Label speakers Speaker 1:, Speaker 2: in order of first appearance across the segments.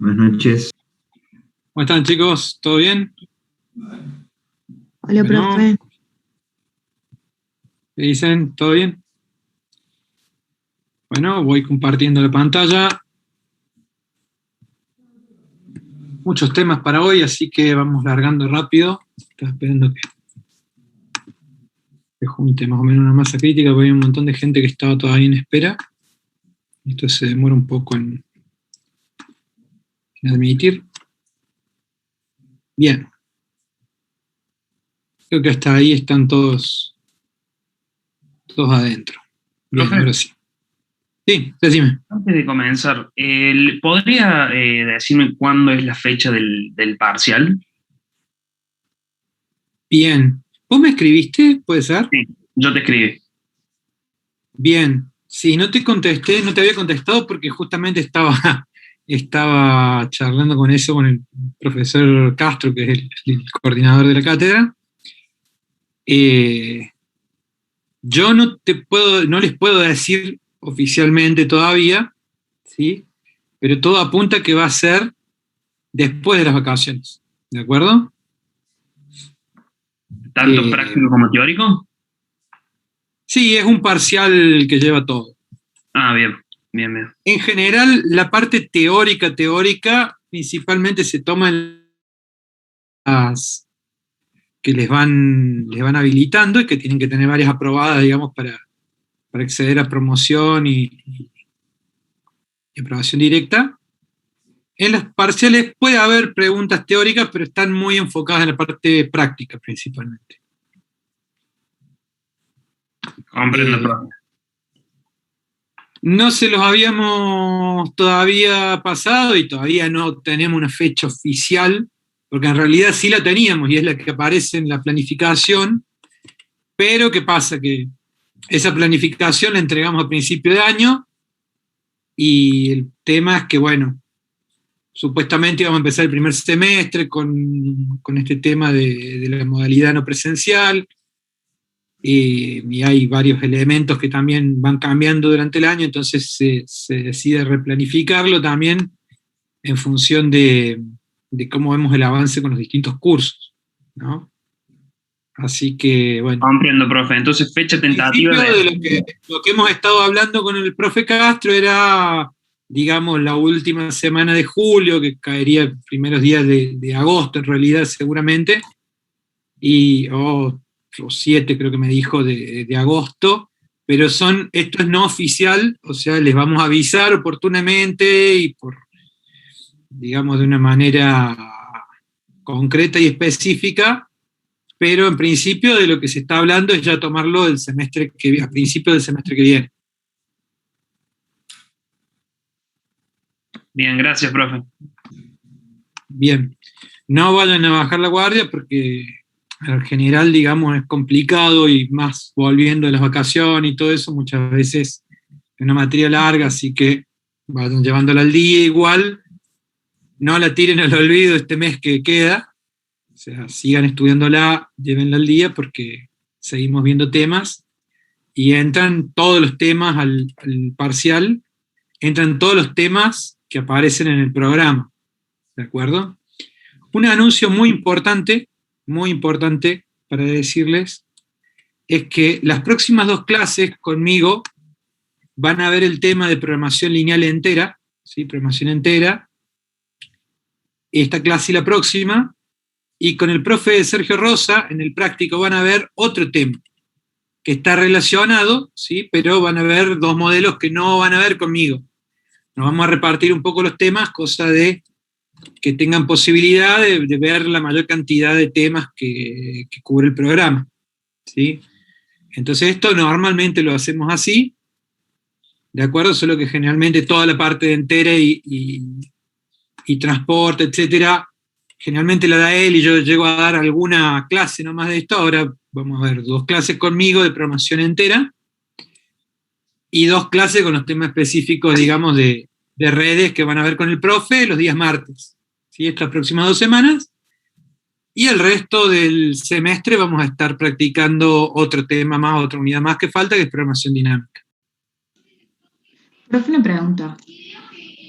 Speaker 1: Buenas noches.
Speaker 2: ¿Cómo están, chicos? ¿Todo bien?
Speaker 3: Hola,
Speaker 2: Bueno,
Speaker 3: profe.
Speaker 2: ¿qué dicen? ¿Todo bien? Bueno, voy compartiendo la pantalla. Muchos temas para hoy, así que vamos largando rápido. Estaba esperando que se junte más o menos una masa crítica, porque hay un montón de gente que estaba todavía en espera. Esto se demora un poco en admitir. Bien. Creo que hasta ahí están todos adentro. Bien,
Speaker 4: Profe,
Speaker 2: ahora sí. Sí, decime.
Speaker 4: antes de comenzar, ¿podría decirme cuándo es la fecha del parcial?
Speaker 2: Bien. ¿Vos me escribiste? ¿Puede ser?
Speaker 4: Sí, yo te escribí.
Speaker 2: Bien. Sí, no te contesté, no te había contestado porque justamente estaba charlando con eso con el profesor Castro, que es el coordinador de la cátedra. Yo no les puedo decir oficialmente todavía, ¿sí? Pero todo apunta que va a ser después de las vacaciones, ¿de acuerdo?
Speaker 4: ¿Tanto práctico como teórico?
Speaker 2: Sí, es un parcial que lleva todo.
Speaker 4: Ah, bien, bien, bien.
Speaker 2: En general, la parte teórica, principalmente se toma en las que les van habilitando y que tienen que tener varias aprobadas, digamos, para acceder a promoción y aprobación directa. En las parciales puede haber preguntas teóricas, pero están muy enfocadas en la parte práctica principalmente.
Speaker 4: Comprendo, profe.
Speaker 2: No se los habíamos todavía pasado y todavía no tenemos una fecha oficial, porque en realidad sí la teníamos y es la que aparece en la planificación, pero ¿qué pasa? Que esa planificación la entregamos a principio de año y el tema es que, bueno, supuestamente íbamos a empezar el primer semestre con este tema de la modalidad no presencial, y hay varios elementos que también van cambiando durante el año, entonces se decide replanificarlo también en función de cómo vemos el avance con los distintos cursos, ¿no? Así que, bueno.
Speaker 4: Comprendo, profe. Entonces, fecha tentativa
Speaker 2: De lo que hemos estado hablando con el profe Castro era, digamos, la última semana de julio, que caería primeros días de agosto, en realidad, seguramente, o 7 creo que me dijo de agosto, pero esto es no oficial, o sea, les vamos a avisar oportunamente y digamos, de una manera concreta y específica, pero en principio de lo que se está hablando es ya tomarlo a principio del semestre que viene.
Speaker 4: Bien, gracias, profe.
Speaker 2: Bien. No vayan a bajar la guardia porque en general, digamos, es complicado y más volviendo de las vacaciones y todo eso, muchas veces es una materia larga, así que vayan llevándola al día igual. No la tiren al olvido este mes que queda. O sea, sigan estudiándola, llévenla al día porque seguimos viendo temas y entran todos los temas al parcial, entran todos los temas que aparecen en el programa, ¿de acuerdo? Un anuncio muy importante para decirles, es que las próximas 2 clases conmigo van a ver el tema de programación lineal entera, ¿sí? Programación entera, esta clase y la próxima, y con el profe Sergio Rosa, en el práctico van a ver otro tema, que está relacionado, ¿sí? Pero van a ver 2 modelos que no van a ver conmigo. Nos vamos a repartir un poco los temas, cosa de que tengan posibilidad de ver la mayor cantidad de temas que cubre el programa, ¿sí? Entonces esto normalmente lo hacemos así, ¿de acuerdo? Solo que generalmente toda la parte de entera y transporte, etcétera, generalmente la da él y yo llego a dar alguna clase nomás de esto. Ahora vamos a ver 2 clases conmigo de programación entera y 2 clases con los temas específicos, digamos, de redes que van a ver con el profe los días martes, ¿sí? Estas próximas 2 semanas. Y el resto del semestre vamos a estar practicando otro tema más, otra unidad más que falta, que es programación dinámica.
Speaker 3: Profe, una pregunta.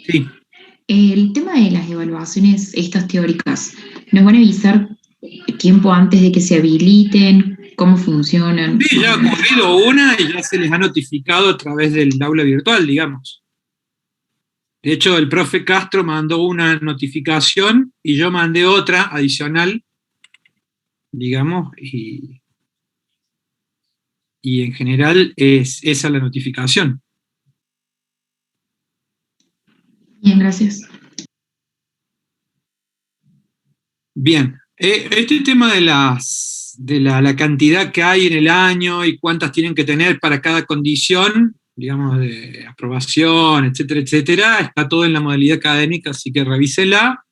Speaker 2: Sí.
Speaker 1: El tema de las evaluaciones, estas teóricas, ¿nos van a avisar tiempo antes de que se habiliten? ¿Cómo funcionan?
Speaker 2: Sí, ya ha ocurrido una y ya se les ha notificado a través del aula virtual, digamos. De hecho, el profe Castro mandó una notificación y yo mandé otra adicional, digamos, y en general es esa la notificación.
Speaker 1: Bien, gracias.
Speaker 2: Bien, este tema de la cantidad que hay en el año y cuántas tienen que tener para cada condición, digamos, de aprobación, etcétera, etcétera, está todo en la modalidad académica, así que revísela.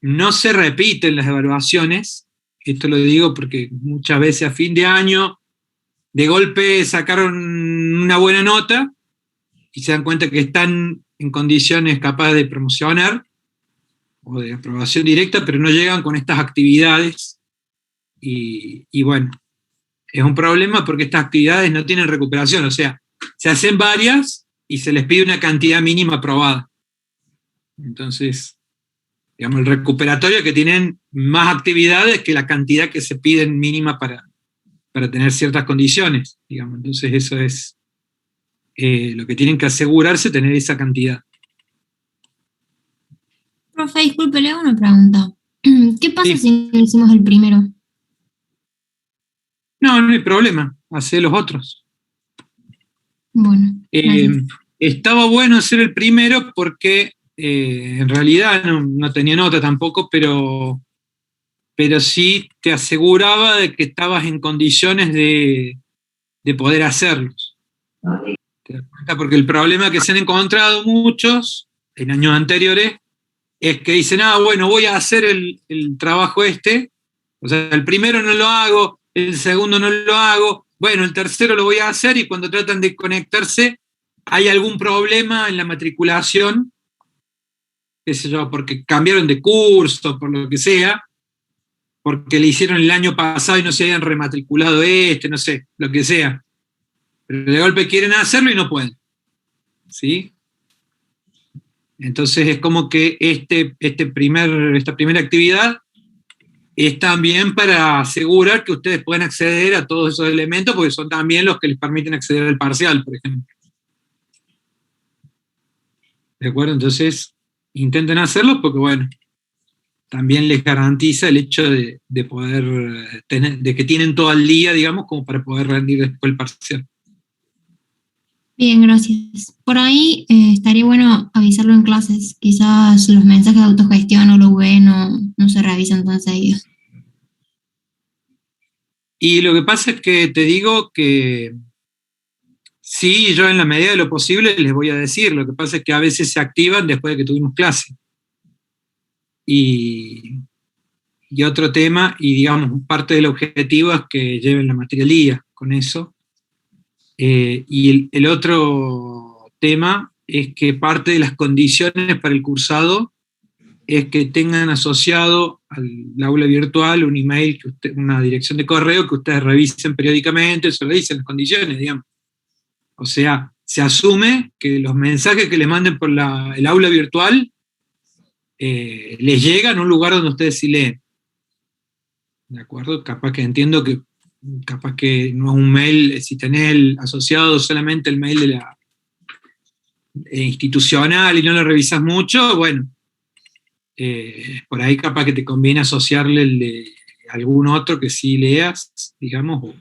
Speaker 2: No se repiten las evaluaciones, esto lo digo porque muchas veces a fin de año, de golpe sacaron una buena nota y se dan cuenta que están en condiciones capaces de promocionar o de aprobación directa, pero no llegan con estas actividades y bueno, es un problema porque estas actividades no tienen recuperación, o sea, se hacen varias y se les pide una cantidad mínima aprobada. Entonces, digamos, el recuperatorio que tienen más actividades que la cantidad que se piden mínima para tener ciertas condiciones, digamos. Entonces eso es lo que tienen que asegurarse, tener esa cantidad.
Speaker 3: Profe, disculpe, le hago una pregunta. ¿Qué pasa
Speaker 2: Sí.
Speaker 3: si no hicimos el primero?
Speaker 2: No, no hay problema, hacer los otros.
Speaker 3: Bueno,
Speaker 2: Estaba bueno hacer el primero porque en realidad no tenía nota tampoco, pero sí te aseguraba de que estabas en condiciones de poder hacerlos. ¿Te das cuenta? Porque el problema que se han encontrado muchos en años anteriores es que dicen, bueno, voy a hacer el trabajo este, o sea, el primero no lo hago, el segundo no lo hago, bueno, el tercero lo voy a hacer y cuando tratan de conectarse hay algún problema en la matriculación, qué sé yo, porque cambiaron de curso, por lo que sea, porque le hicieron el año pasado y no se habían rematriculado no sé, lo que sea. Pero de golpe quieren hacerlo y no pueden. ¿Sí? Entonces es como que esta primera actividad es también para asegurar que ustedes puedan acceder a todos esos elementos, porque son también los que les permiten acceder al parcial, por ejemplo. ¿De acuerdo? Entonces, intenten hacerlo porque, bueno, también les garantiza el hecho de poder tener, de que tienen todo el día, digamos, como para poder rendir después el parcial.
Speaker 3: bien, gracias. Por ahí estaría bueno avisarlo en clases. Quizás los mensajes de autogestión o lo V no se revisan tan seguido.
Speaker 2: Y lo que pasa es que te digo que sí, yo en la medida de lo posible les voy a decir, lo que pasa es que a veces se activan después de que tuvimos clase. Y otro tema, y digamos, parte del objetivo es que lleven la materia al día con eso. Y el otro tema es que parte de las condiciones para el cursado es que tengan asociado al aula virtual un email, una dirección de correo que ustedes revisen periódicamente, eso lo dicen las condiciones, digamos. O sea, se asume que los mensajes que les manden por el aula virtual les llegan a un lugar donde ustedes sí leen. ¿De acuerdo? Capaz que entiendo que capaz que no es un mail, si tenés asociado solamente el mail de la institucional y no lo revisas mucho, bueno, por ahí capaz que te conviene asociarle el de algún otro que sí leas, digamos,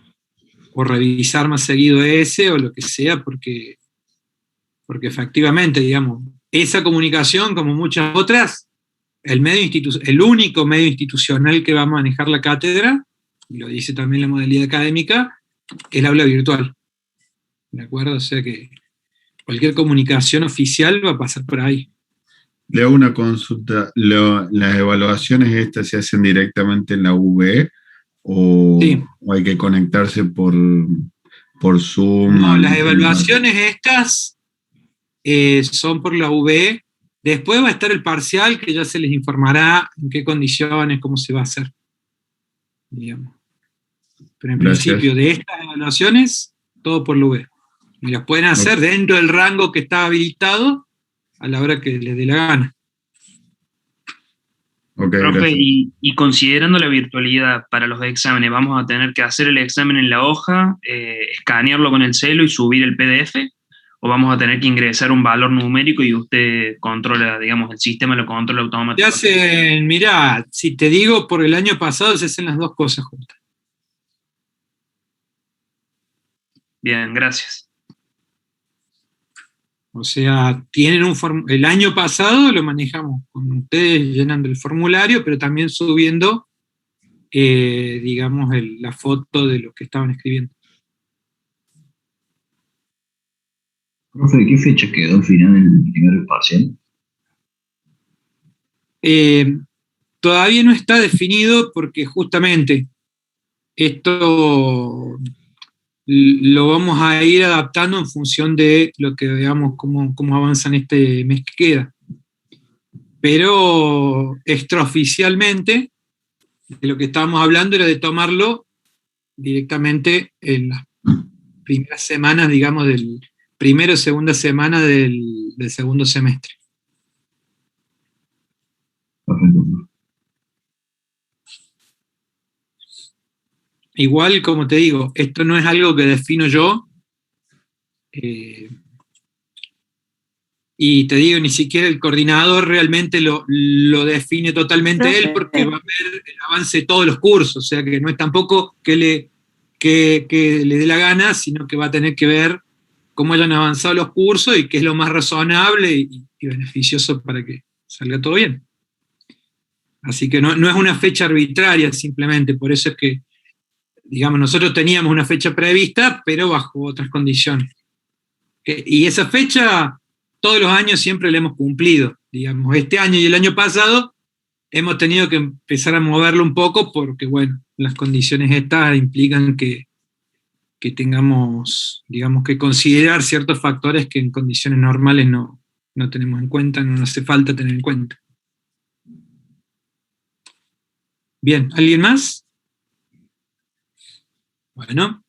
Speaker 2: o revisar más seguido ese o lo que sea, porque efectivamente, digamos, esa comunicación, como muchas otras, el único medio institucional que va a manejar la cátedra, y lo dice también la modalidad académica, es el aula virtual. ¿De acuerdo? O sea que cualquier comunicación oficial va a pasar por ahí.
Speaker 5: Le hago una consulta. ¿Las evaluaciones estas se hacen directamente en la UB o,
Speaker 2: sí,
Speaker 5: o hay que conectarse por Zoom?
Speaker 2: No, las evaluaciones estas son por la UB. Después va a estar el parcial, que ya se les informará en qué condiciones, cómo se va a hacer. Digamos. Pero en principio, de estas evaluaciones, todo por la UB. Y las pueden hacer dentro del rango que está habilitado, a la hora que les dé la gana.
Speaker 5: Ok,
Speaker 4: Profe,
Speaker 5: gracias.
Speaker 4: y considerando la virtualidad para los exámenes, ¿vamos a tener que hacer el examen en la hoja, escanearlo con el celo y subir el PDF? ¿O vamos a tener que ingresar un valor numérico y usted controla, digamos, el sistema lo controla
Speaker 2: Se
Speaker 4: automáticamente?
Speaker 2: hacen, mirá, si te digo por el año pasado, se hacen las dos cosas juntas.
Speaker 4: Bien, gracias.
Speaker 2: O sea, tienen el año pasado lo manejamos con ustedes llenando el formulario, pero también subiendo, digamos, la foto de lo que estaban escribiendo.
Speaker 6: Profe, ¿de qué fecha quedó al final el primer parcial?
Speaker 2: Todavía no está definido porque justamente esto lo vamos a ir adaptando en función de lo que veamos cómo avanza en este mes que queda. Pero extraoficialmente, de lo que estábamos hablando era de tomarlo directamente en las primeras semanas, digamos, del primero o segunda semana del segundo semestre.
Speaker 6: Perfecto.
Speaker 2: Igual, como te digo, esto no es algo que defino yo, y te digo, ni siquiera el coordinador realmente lo define totalmente él, porque va a ver el avance de todos los cursos, o sea que no es tampoco que le dé la gana, sino que va a tener que ver cómo hayan avanzado los cursos y qué es lo más razonable y beneficioso para que salga todo bien. Así que no es una fecha arbitraria simplemente, por eso es que, digamos, nosotros teníamos una fecha prevista, pero bajo otras condiciones. Y esa fecha todos los años siempre la hemos cumplido. Digamos, este año y el año pasado hemos tenido que empezar a moverlo un poco porque, bueno, las condiciones estas implican que tengamos, digamos, que considerar ciertos factores que en condiciones normales no tenemos en cuenta, no nos hace falta tener en cuenta. Bien, ¿alguien más? Bueno.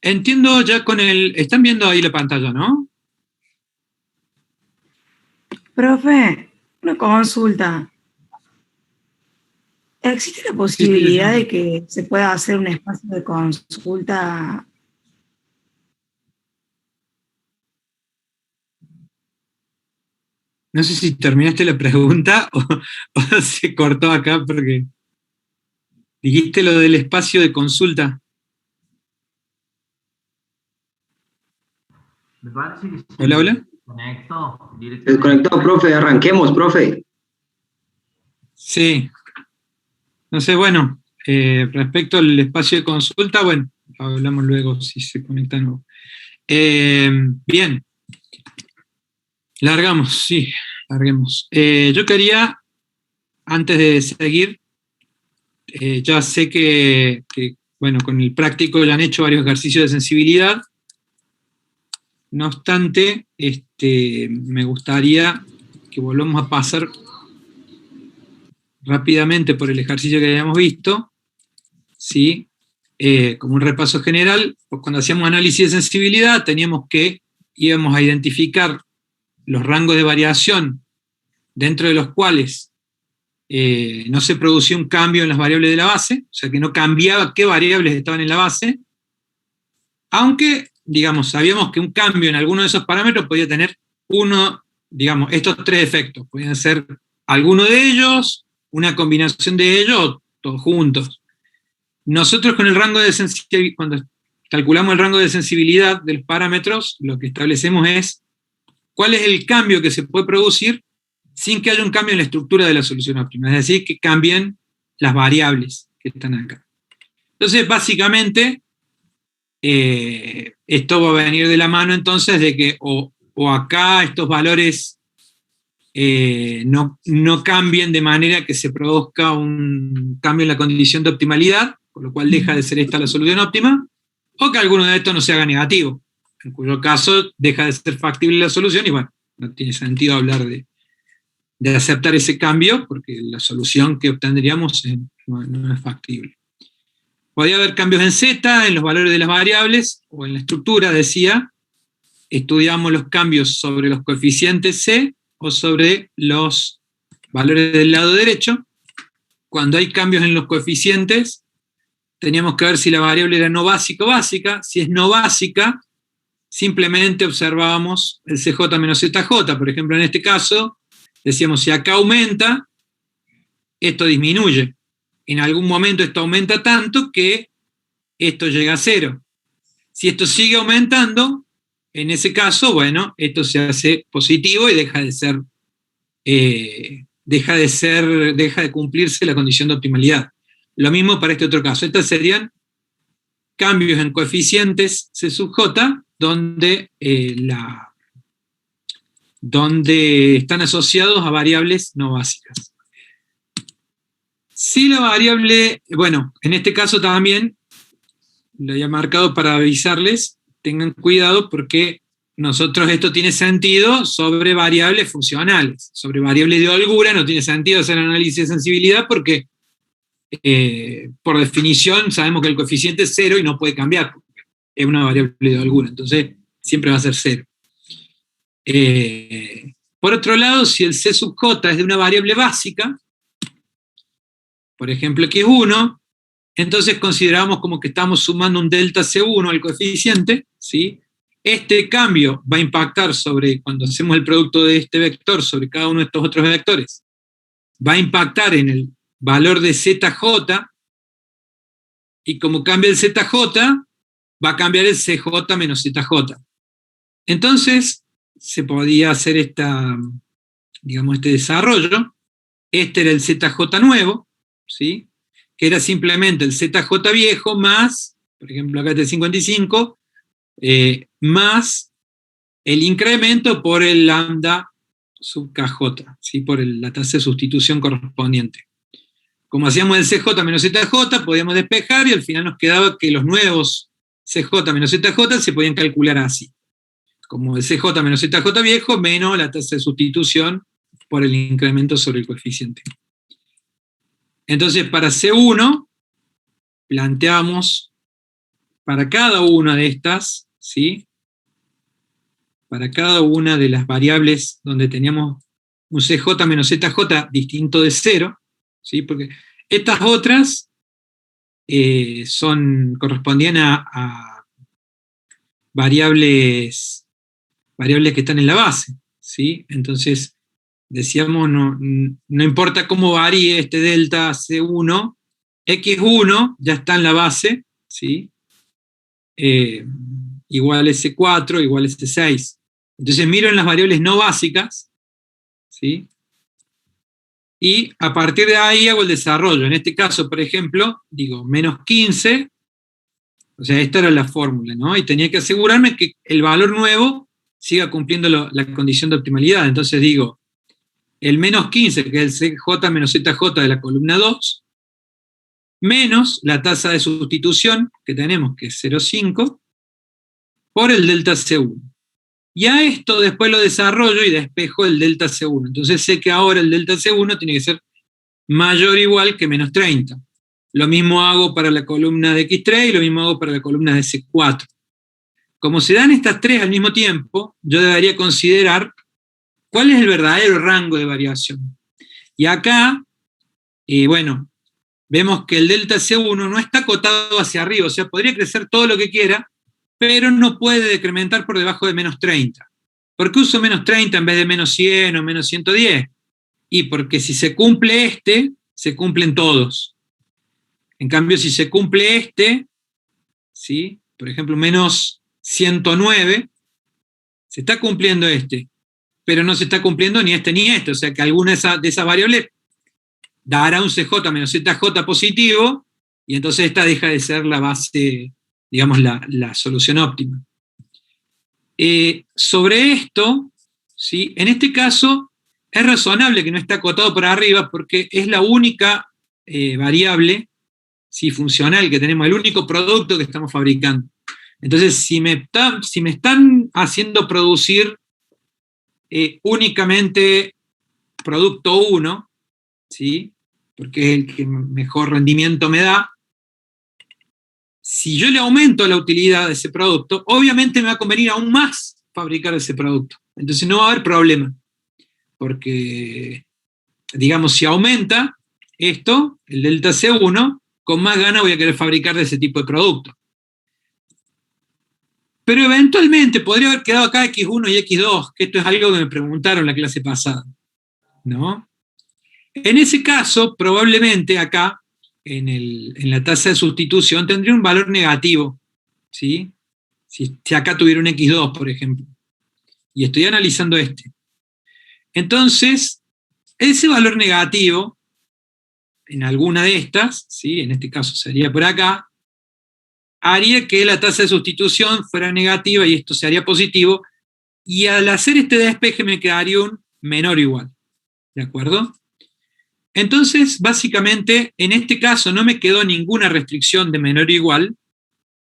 Speaker 2: Entiendo ya con están viendo ahí la pantalla, ¿no?
Speaker 7: Profe, una consulta. ¿Existe la posibilidad de que se pueda hacer un espacio de consulta?
Speaker 2: No sé si terminaste la pregunta o se cortó acá porque dijiste lo del espacio de consulta.
Speaker 8: Me parece que sí.
Speaker 2: Hola, hola.
Speaker 8: Conectó directamente.
Speaker 9: Desconectado, profe, arranquemos, profe.
Speaker 2: Sí. No sé, bueno, respecto al espacio de consulta, bueno, hablamos luego si se conecta de nuevo. Bien. Largamos, sí, larguemos. Yo quería, antes de seguir, ya sé que, bueno, con el práctico ya han hecho varios ejercicios de sensibilidad. No obstante, me gustaría que volvamos a pasar rápidamente por el ejercicio que habíamos visto, ¿sí? Como un repaso general, pues cuando hacíamos análisis de sensibilidad íbamos a identificar los rangos de variación dentro de los cuales no se producía un cambio en las variables de la base, o sea que no cambiaba qué variables estaban en la base, aunque, digamos, sabíamos que un cambio en alguno de esos parámetros podía tener estos tres efectos, podían ser alguno de ellos, una combinación de ellos, o todos juntos. Nosotros con el rango de sensibilidad, cuando calculamos el rango de sensibilidad de los parámetros, lo que establecemos es cuál es el cambio que se puede producir sin que haya un cambio en la estructura de la solución óptima, es decir, que cambien las variables que están acá. Entonces, básicamente, esto va a venir de la mano entonces de que o acá estos valores no cambien de manera que se produzca un cambio en la condición de optimalidad, con lo cual deja de ser esta la solución óptima, o que alguno de estos no se haga negativo, en cuyo caso deja de ser factible la solución y bueno, no tiene sentido hablar de aceptar ese cambio porque la solución que obtendríamos no es factible. Podría haber cambios en Z, en los valores de las variables, o en la estructura, decía, estudiamos los cambios sobre los coeficientes C o sobre los valores del lado derecho. Cuando hay cambios en los coeficientes, teníamos que ver si la variable era no básica o básica. Si es no básica, simplemente observábamos el CJ menos ZJ. Por ejemplo, en este caso, decíamos, si acá aumenta, esto disminuye. En algún momento esto aumenta tanto que esto llega a 0. Si esto sigue aumentando, en ese caso, bueno, esto se hace positivo y deja de cumplirse la condición de optimalidad. Lo mismo para este otro caso. Estos serían cambios en coeficientes C sub J, donde están asociados a variables no básicas. Si la variable, bueno, en este caso también, lo había marcado para avisarles, tengan cuidado porque nosotros esto tiene sentido sobre variables funcionales. Sobre variables de holgura no tiene sentido hacer análisis de sensibilidad porque por definición sabemos que el coeficiente es 0 y no puede cambiar, porque es una variable de holgura, entonces siempre va a ser 0. Por otro lado, si el C sub J es de una variable básica, por ejemplo x1, entonces consideramos como que estamos sumando un delta C1 al coeficiente, ¿sí? Este cambio va a impactar sobre, cuando hacemos el producto de este vector sobre cada uno de estos otros vectores, va a impactar en el valor de ZJ, y como cambia el ZJ, va a cambiar el CJ menos ZJ. Entonces, se podía hacer este desarrollo. Este era el ZJ nuevo, ¿sí? Que era simplemente el ZJ viejo más, por ejemplo acá está el 55, más el incremento por el lambda sub KJ, ¿sí? Por la tasa de sustitución correspondiente. Como hacíamos el CJ menos ZJ, podíamos despejar y al final nos quedaba que los nuevos CJ menos ZJ se podían calcular así. Como el CJ menos ZJ viejo menos la tasa de sustitución por el incremento sobre el coeficiente. Entonces, para C1, planteamos para cada una de estas, ¿sí? Para cada una de las variables donde teníamos un CJ menos ZJ distinto de 0, ¿sí? Porque estas otras correspondían a variables que están en la base, ¿sí? Entonces, decíamos, no importa cómo varíe este delta C1, X1 ya está en la base, ¿sí? Igual S4, igual S6. Entonces miro en las variables no básicas, ¿sí? Y a partir de ahí hago el desarrollo. En este caso, por ejemplo, digo menos 15, o sea, esta era la fórmula, ¿no? Y tenía que asegurarme que el valor nuevo siga cumpliendo la condición de optimalidad. Entonces digo, el menos 15, que es el CJ menos ZJ de la columna 2, menos la tasa de sustitución que tenemos, que es 0,5, por el delta C1. Y a esto después lo desarrollo y despejo el delta C1. Entonces sé que ahora el delta C1 tiene que ser mayor o igual que menos 30. Lo mismo hago para la columna de X3 y lo mismo hago para la columna de C4. Como se dan estas tres al mismo tiempo, yo debería considerar cuál es el verdadero rango de variación. Y acá, bueno, vemos que el delta C1 no está acotado hacia arriba, o sea, podría crecer todo lo que quiera, pero no puede decrementar por debajo de menos 30. ¿Por qué uso menos 30 en vez de menos 100 o menos 110? Y porque si se cumple se cumplen todos. En cambio, si se cumple ¿sí? Por ejemplo, menos 109, se está cumpliendo pero no se está cumpliendo ni ni o sea que alguna de esas variables dará un CJ menos ZJ positivo, y entonces esta deja de ser la base, digamos, la solución óptima. Sobre esto, ¿sí? En este caso, es razonable que no esté acotado por arriba, porque es la única variable, ¿sí? Funcional que tenemos, el único producto que estamos fabricando. Entonces, si me están haciendo producir únicamente producto 1, ¿sí? Porque es el que mejor rendimiento me da, si yo le aumento la utilidad de ese producto, obviamente me va a convenir aún más fabricar ese producto. Entonces no va a haber problema, porque, digamos, si aumenta esto, el delta C1, con más ganas voy a querer fabricar de ese tipo de producto. Pero eventualmente podría haber quedado acá X1 y X2, que esto es algo que me preguntaron la clase pasada, ¿no? En ese caso, probablemente acá, en la tasa de sustitución, tendría un valor negativo, ¿sí? Si acá tuviera un X2, por ejemplo, y estoy analizando este. Entonces, ese valor negativo, en alguna de estas, ¿sí? En este caso sería por acá, haría que la tasa de sustitución fuera negativa y esto se haría positivo, y al hacer este despeje me quedaría un menor o igual, ¿de acuerdo? Entonces, básicamente, en este caso no me quedó ninguna restricción de menor o igual,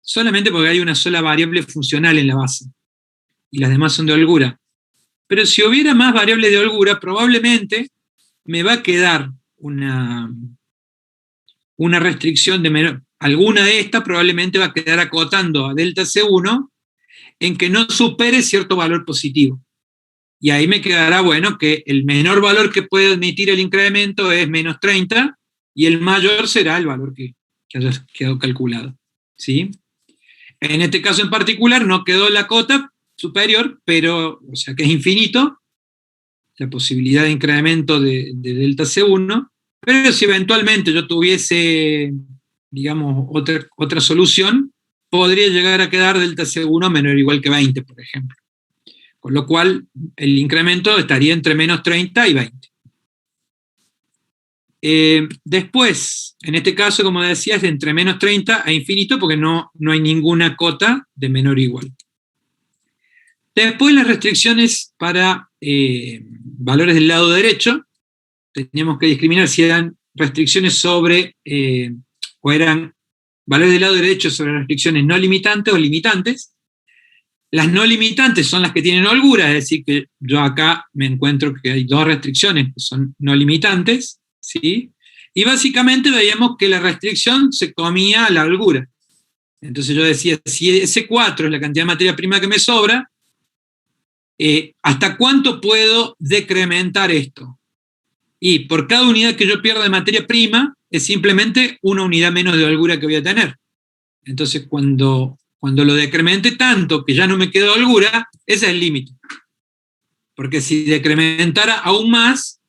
Speaker 2: solamente porque hay una sola variable funcional en la base, y las demás son de holgura. Pero si hubiera más variables de holgura, probablemente me va a quedar una restricción de menor. Alguna de estas probablemente va a quedar acotando a delta C1 en que no supere cierto valor positivo. Y ahí me quedará, bueno, que el menor valor que puede admitir el incremento es menos 30 y el mayor será el valor que haya quedado calculado, ¿sí? En este caso en particular no quedó la cota superior, pero, o sea que es infinito la posibilidad de incremento de delta C1, pero si eventualmente yo tuviese, digamos, otra solución, podría llegar a quedar delta C1 menor o igual que 20, por ejemplo. Con lo cual, el incremento estaría entre menos 30 y 20. Después, en este caso, como decía, es de entre menos 30 a infinito, porque no hay ninguna cota de menor o igual. Después, las restricciones para valores del lado derecho, teníamos que discriminar si eran restricciones sobre, o eran valores del lado derecho sobre restricciones no limitantes o limitantes. Las no limitantes son las que tienen holgura, es decir, que yo acá me encuentro que hay dos restricciones que son no limitantes, ¿sí? Y básicamente veíamos que la restricción se comía a la holgura. Entonces yo decía, si ese 4 es la cantidad de materia prima que me sobra, ¿hasta cuánto puedo decrementar esto? Y por cada unidad que yo pierda de materia prima, es simplemente una unidad menos de holgura que voy a tener. Entonces cuando lo decremente tanto que ya no me queda holgura, ese es el límite. Porque si decrementara aún más,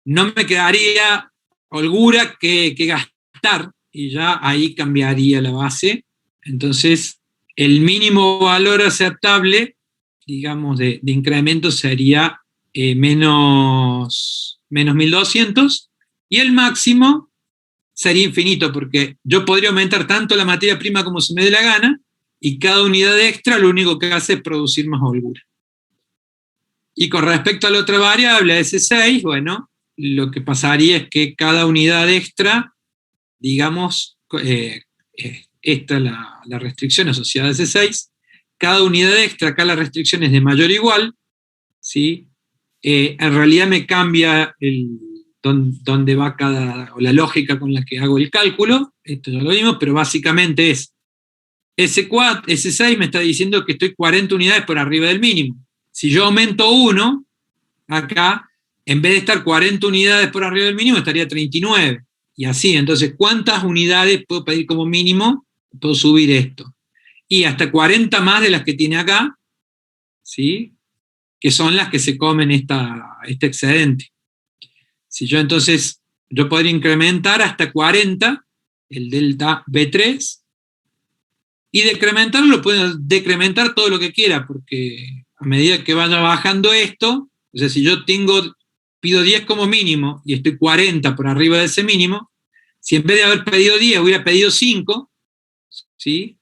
Speaker 2: no me quedaría holgura que gastar, y ya ahí cambiaría la base. Entonces, el mínimo valor aceptable, digamos, de incremento sería menos 1200, y el máximo sería infinito, porque yo podría aumentar tanto la materia prima como se me dé la gana, y cada unidad extra lo único que hace es producir más holgura. Y con respecto a la otra variable, a S6, bueno, lo que pasaría es que cada unidad extra, digamos, esta es la restricción asociada a S6, cada unidad extra, acá la restricción es de mayor o igual, ¿sí? En realidad me cambia dónde va o la lógica con la que hago el cálculo, esto ya lo vimos, pero básicamente es S6 me está diciendo que estoy 40 unidades por arriba del mínimo. Si yo aumento 1, acá, en vez de estar 40 unidades por arriba del mínimo, estaría 39. Y así, entonces, ¿cuántas unidades puedo pedir como mínimo? Puedo subir esto. Y hasta 40 más de las que tiene acá, ¿sí? Que son las que se comen este excedente. Si yo entonces, yo podría incrementar hasta 40 el delta B3, y decrementarlo, puedo decrementar todo lo que quiera, porque a medida que vaya bajando esto, o sea, si yo pido 10 como mínimo y estoy 40 por arriba de ese mínimo, si en vez de haber pedido 10 hubiera pedido 5, ¿sí?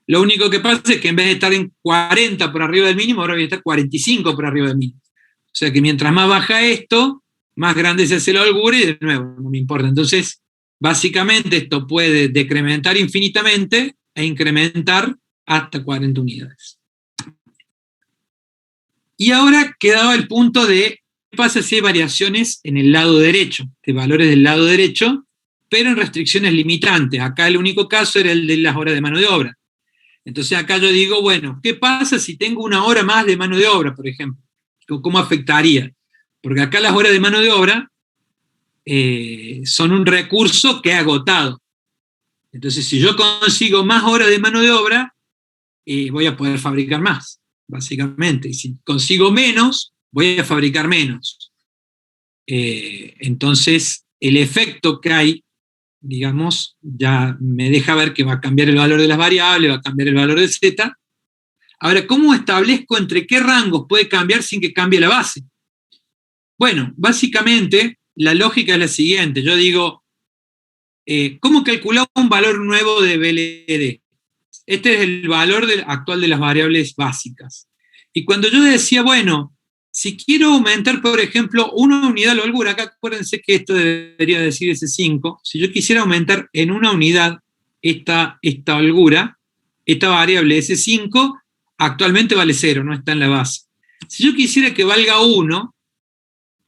Speaker 2: Lo único que pasa es que en vez de estar en 40 por arriba del mínimo, ahora voy a estar 45 por arriba del mínimo. O sea que mientras más baja esto, más grande se hace la holgura y de nuevo, no me importa. Entonces, básicamente esto puede decrementar infinitamente e incrementar hasta 40 unidades. Y ahora quedaba el punto de qué pasa si hay variaciones en el lado derecho, de valores del lado derecho, pero en restricciones limitantes. Acá el único caso era el de las horas de mano de obra. Entonces acá yo digo, bueno, ¿qué pasa si tengo una hora más de mano de obra, por ejemplo? ¿Cómo afectaría? Porque acá las horas de mano de obra son un recurso que he agotado. Entonces, si yo consigo más horas de mano de obra, voy a poder fabricar más, básicamente. Y si consigo menos, voy a fabricar menos. Entonces, el efecto que hay, digamos, ya me deja ver que va a cambiar el valor de las variables, va a cambiar el valor de Z. Ahora, ¿cómo establezco entre qué rangos puede cambiar sin que cambie la base? Bueno, básicamente, la lógica es la siguiente. Yo digo, ¿cómo calcular un valor nuevo de BLD? Este es el valor actual de las variables básicas. Y cuando yo decía, bueno, si quiero aumentar, por ejemplo, una unidad de holgura, acá acuérdense que esto debería decir S5, si yo quisiera aumentar en una unidad esta holgura, esta variable S5 actualmente vale 0, no está en la base. Si yo quisiera que valga 1,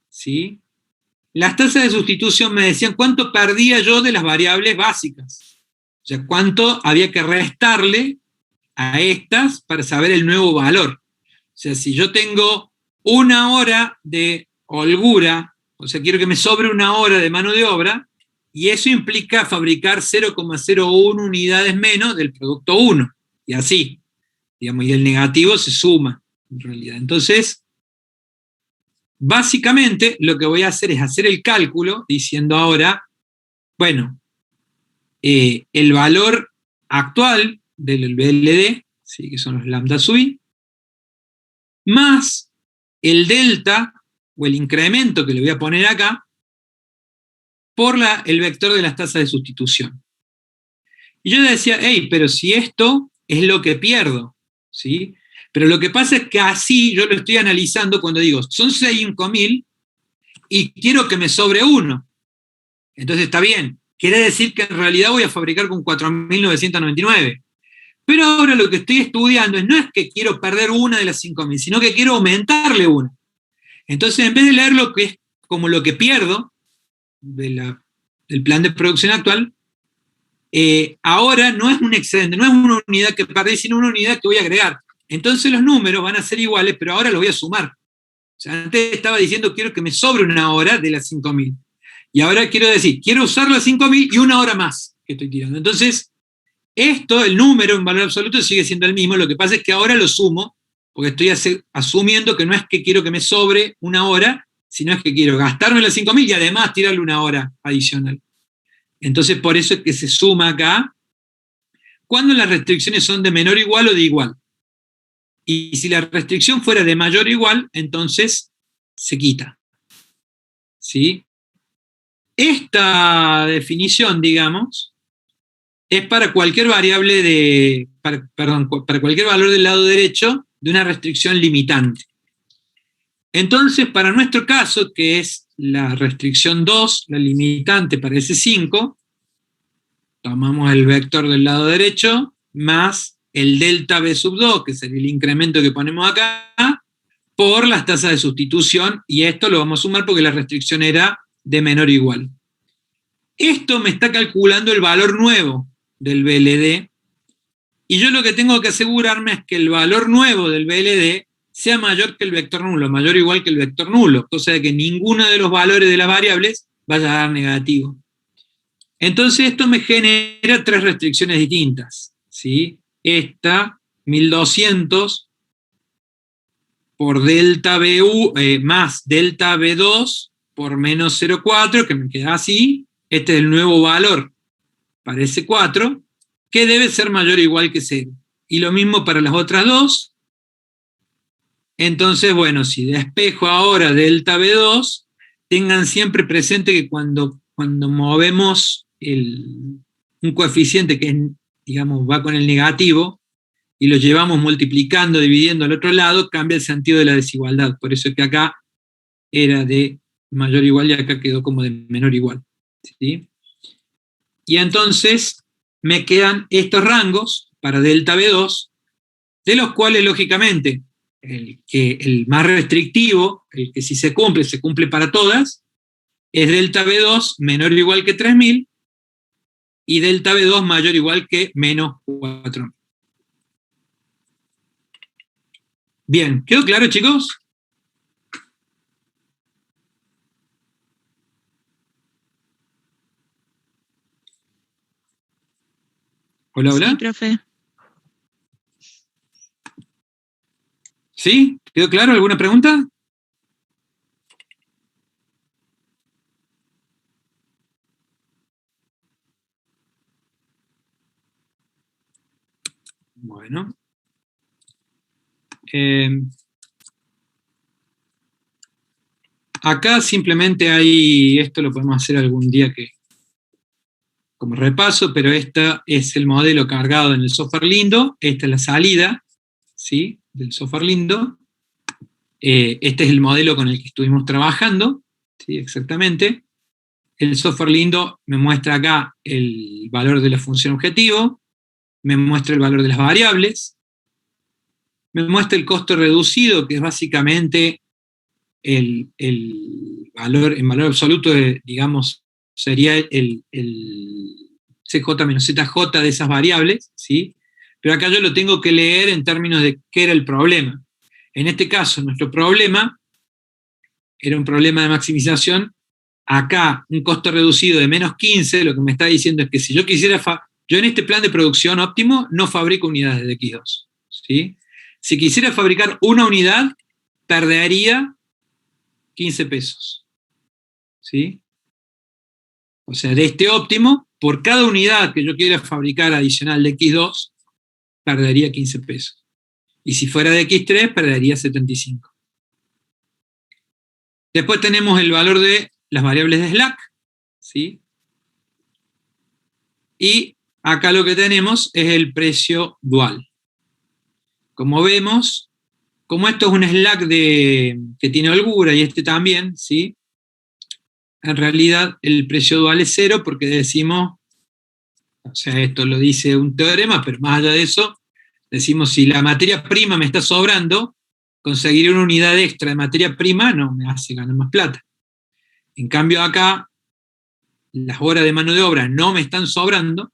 Speaker 2: ¿sí? Las tasas de sustitución me decían cuánto perdía yo de las variables básicas. O sea, cuánto había que restarle a estas para saber el nuevo valor. O sea, si yo tengo una hora de holgura, o sea, quiero que me sobre una hora de mano de obra, y eso implica fabricar 0,01 unidades menos del producto 1, y así, digamos, y el negativo se suma, en realidad. Entonces, básicamente, lo que voy a hacer es hacer el cálculo, diciendo ahora, bueno, el valor actual del BLD, ¿sí? Que son los lambda sub i, más el delta, o el incremento que le voy a poner acá, por el vector de las tasas de sustitución. Y yo decía, hey, pero si esto es lo que pierdo, ¿sí? Pero lo que pasa es que así yo lo estoy analizando cuando digo, son 5.000 y quiero que me sobre 1. Entonces está bien, quiere decir que en realidad voy a fabricar con 4.999. Pero ahora lo que estoy estudiando no es que quiero perder una de las 5.000, sino que quiero aumentarle una. Entonces, en vez de leer lo que es como lo que pierdo del plan de producción actual, ahora no es un excedente, no es una unidad que perdí, sino una unidad que voy a agregar. Entonces los números van a ser iguales, pero ahora los voy a sumar. O sea, antes estaba diciendo quiero que me sobre una hora de las 5.000. Y ahora quiero decir, quiero usar las 5.000 y una hora más que estoy tirando. Entonces, esto, el número en valor absoluto sigue siendo el mismo, lo que pasa es que ahora lo sumo, porque estoy asumiendo que no es que quiero que me sobre una hora, sino es que quiero gastarme las 5.000 y además tirarle una hora adicional. Entonces, por eso es que se suma acá, cuando las restricciones son de menor o igual o de igual. Y si la restricción fuera de mayor o igual, entonces se quita. ¿Sí? Esta definición, digamos, es para cualquier variable para cualquier valor del lado derecho de una restricción limitante. Entonces, para nuestro caso, que es la restricción 2, la limitante para ese 5, tomamos el vector del lado derecho más el delta B sub 2, que sería el incremento que ponemos acá, por las tasas de sustitución, y esto lo vamos a sumar porque la restricción era de menor o igual. Esto me está calculando el valor nuevo del BLD, y yo lo que tengo que asegurarme es que el valor nuevo del BLD sea mayor que el vector nulo, mayor o igual que el vector nulo, cosa de que ninguno de los valores de las variables vaya a dar negativo. Entonces esto me genera 3 restricciones distintas, ¿sí? Esta, 1200 por delta BU más delta B2 por menos 0,4, que me queda así. Este es el nuevo valor para ese 4, que debe ser mayor o igual que 0. Y lo mismo para las otras dos. Entonces, bueno, si despejo ahora delta B2, tengan siempre presente que cuando movemos un coeficiente que, digamos, va con el negativo, y lo llevamos multiplicando, dividiendo al otro lado, cambia el sentido de la desigualdad. Por eso es que acá era de mayor o igual y acá quedó como de menor o igual. ¿Sí? Y entonces me quedan estos rangos para delta B2, de los cuales, lógicamente, el más restrictivo, el que si se cumple para todas, es delta B2 menor o igual que 3.000 y delta B2 mayor o igual que menos 4.000. Bien, ¿quedó claro, chicos? Hola, hola.
Speaker 10: Sí, profe.
Speaker 2: ¿Sí? ¿Quedó claro? ¿Alguna pregunta? Bueno. Acá simplemente hay, esto lo podemos hacer algún día como repaso, pero este es el modelo cargado en el software Lindo, esta es la salida, ¿sí? Del software Lindo. Este es el modelo con el que estuvimos trabajando, ¿sí? Exactamente. El software Lindo me muestra acá el valor de la función objetivo, me muestra el valor de las variables, me muestra el costo reducido, que es básicamente el valor, en valor absoluto, digamos, sería el CJ menos ZJ de esas variables, ¿sí? Pero acá yo lo tengo que leer en términos de qué era el problema. En este caso, nuestro problema era un problema de maximización. Acá, un costo reducido de menos 15, lo que me está diciendo es que si yo quisiera, yo en este plan de producción óptimo no fabrico unidades de X2, ¿sí? Si quisiera fabricar una unidad, perdería 15 pesos, ¿sí? O sea, de este óptimo, por cada unidad que yo quiera fabricar adicional de X2, perdería 15 pesos. Y si fuera de X3, perdería 75. Después tenemos el valor de las variables de slack, ¿sí? Y acá lo que tenemos es el precio dual. Como vemos, como esto es un slack que tiene holgura y este también, ¿sí? En realidad el precio dual es 0 porque decimos, o sea, esto lo dice un teorema, pero más allá de eso, decimos si la materia prima me está sobrando, conseguir una unidad extra de materia prima no me hace ganar más plata. En cambio acá, las horas de mano de obra no me están sobrando,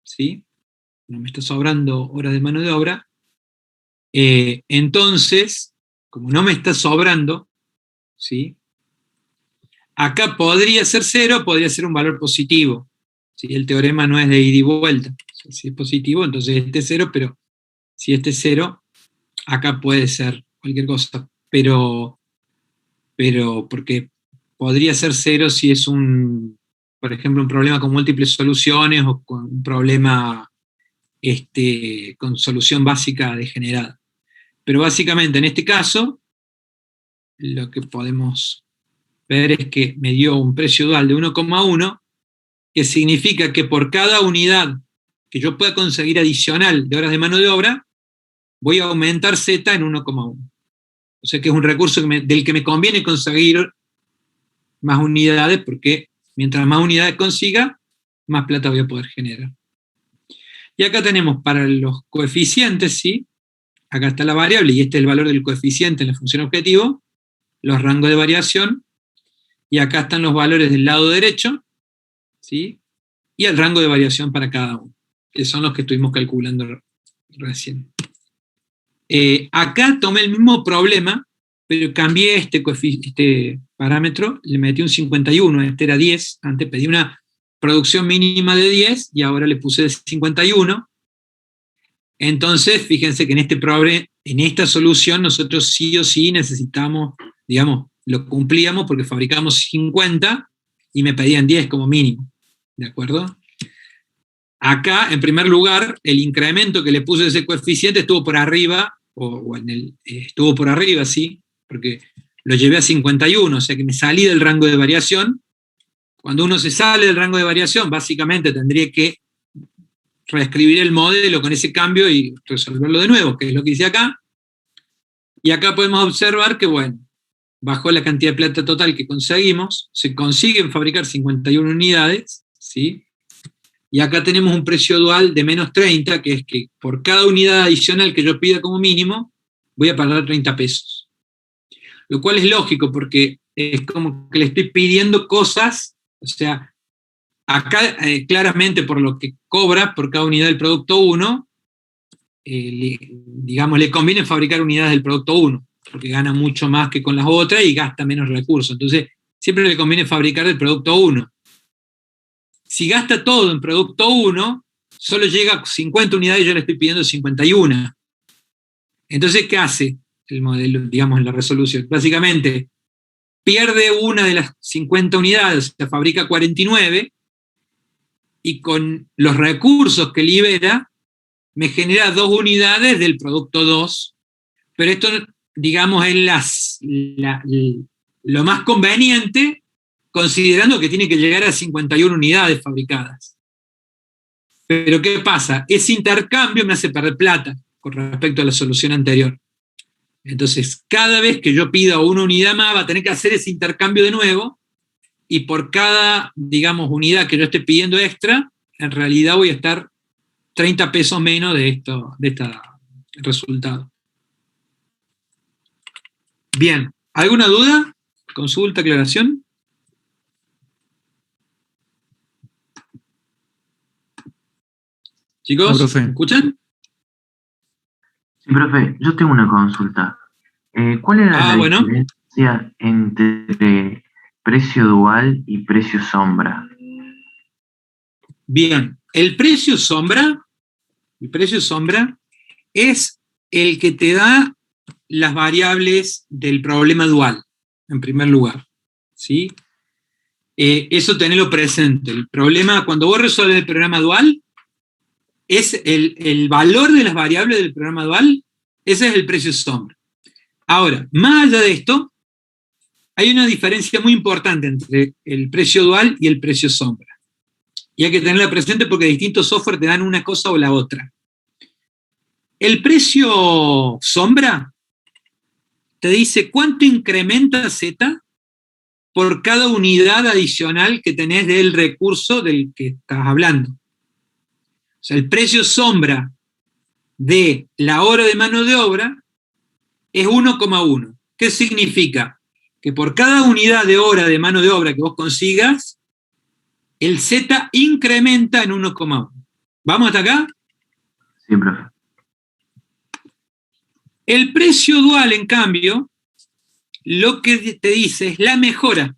Speaker 2: ¿sí? No me está sobrando horas de mano de obra. Entonces, como no me está sobrando, ¿sí? Acá podría ser 0, podría ser un valor positivo. ¿Sí? El teorema no es de ida y vuelta. O sea, si es positivo, entonces este es 0, pero si este es 0, acá puede ser cualquier cosa. Pero porque podría ser 0 si es por ejemplo, un problema con múltiples soluciones o con un problema con solución básica degenerada. Pero básicamente en este caso, lo que podemos ver es que me dio un precio dual de 1,1, que significa que por cada unidad que yo pueda conseguir adicional de horas de mano de obra, voy a aumentar Z en 1,1. O sea que es un recurso del que me conviene conseguir más unidades, porque mientras más unidades consiga, más plata voy a poder generar. Y acá tenemos para los coeficientes, ¿sí? Acá está la variable y este es el valor del coeficiente en la función objetivo, los rangos de variación, y acá están los valores del lado derecho, ¿sí? Y el rango de variación para cada uno, que son los que estuvimos calculando recién. Acá tomé el mismo problema, pero cambié este parámetro, le metí un 51, este era 10, antes pedí una producción mínima de 10 y ahora le puse de 51. Entonces, fíjense que en esta solución nosotros sí o sí necesitamos, digamos, lo cumplíamos porque fabricamos 50 y me pedían 10 como mínimo, ¿de acuerdo? Acá, en primer lugar, el incremento que le puse de ese coeficiente estuvo por arriba, estuvo por arriba, ¿sí? Porque lo llevé a 51, o sea que me salí del rango de variación. Cuando uno se sale del rango de variación, básicamente tendría que reescribir el modelo con ese cambio y resolverlo de nuevo, que es lo que hice acá. Y acá podemos observar que, bueno, bajó la cantidad de plata total que conseguimos, se consiguen fabricar 51 unidades, ¿sí? Y acá tenemos un precio dual de menos 30, que es que por cada unidad adicional que yo pida como mínimo, voy a pagar 30 pesos. Lo cual es lógico, porque es como que le estoy pidiendo cosas, o sea, acá claramente por lo que cobra por cada unidad del producto 1, le conviene fabricar unidades del producto 1, porque gana mucho más que con las otras y gasta menos recursos. Entonces, siempre le conviene fabricar del producto 1. Si gasta todo en producto 1, solo llega a 50 unidades y yo le estoy pidiendo 51. Entonces, ¿qué hace el modelo, digamos, en la resolución? Básicamente, pierde una de las 50 unidades, se fabrica 49, y con los recursos que libera, me genera 2 unidades del producto 2, pero esto, digamos, es lo más conveniente, considerando que tiene que llegar a 51 unidades fabricadas. Pero ¿qué pasa? Ese intercambio me hace perder plata con respecto a la solución anterior. Entonces, cada vez que yo pida una unidad más, va a tener que hacer ese intercambio de nuevo, y por cada, digamos, unidad que yo esté pidiendo extra, en realidad voy a estar 30 pesos menos de este resultado. Bien, ¿alguna duda? ¿Consulta, aclaración? Chicos,
Speaker 8: No,
Speaker 2: ¿me escuchan?
Speaker 8: Sí, profe, yo tengo una consulta. ¿Cuál era la diferencia entre precio dual y precio sombra?
Speaker 2: Bien, el precio sombra es el que te da las variables del problema dual, en primer lugar, ¿sí? Eso tenelo presente. El problema, cuando vos resolves el programa dual, es el valor de las variables del programa dual, ese es el precio sombra. Ahora, más allá de esto, hay una diferencia muy importante entre el precio dual y el precio sombra. Y hay que tenerla presente porque distintos software te dan una cosa o la otra. El precio sombra te dice cuánto incrementa Z por cada unidad adicional que tenés del recurso del que estás hablando. O sea, el precio sombra de la hora de mano de obra es 1,1. ¿Qué significa? Que por cada unidad de hora de mano de obra que vos consigas, el Z incrementa en 1,1. ¿Vamos hasta acá?
Speaker 8: Sí, profe.
Speaker 2: El precio dual, en cambio, lo que te dice es la mejora.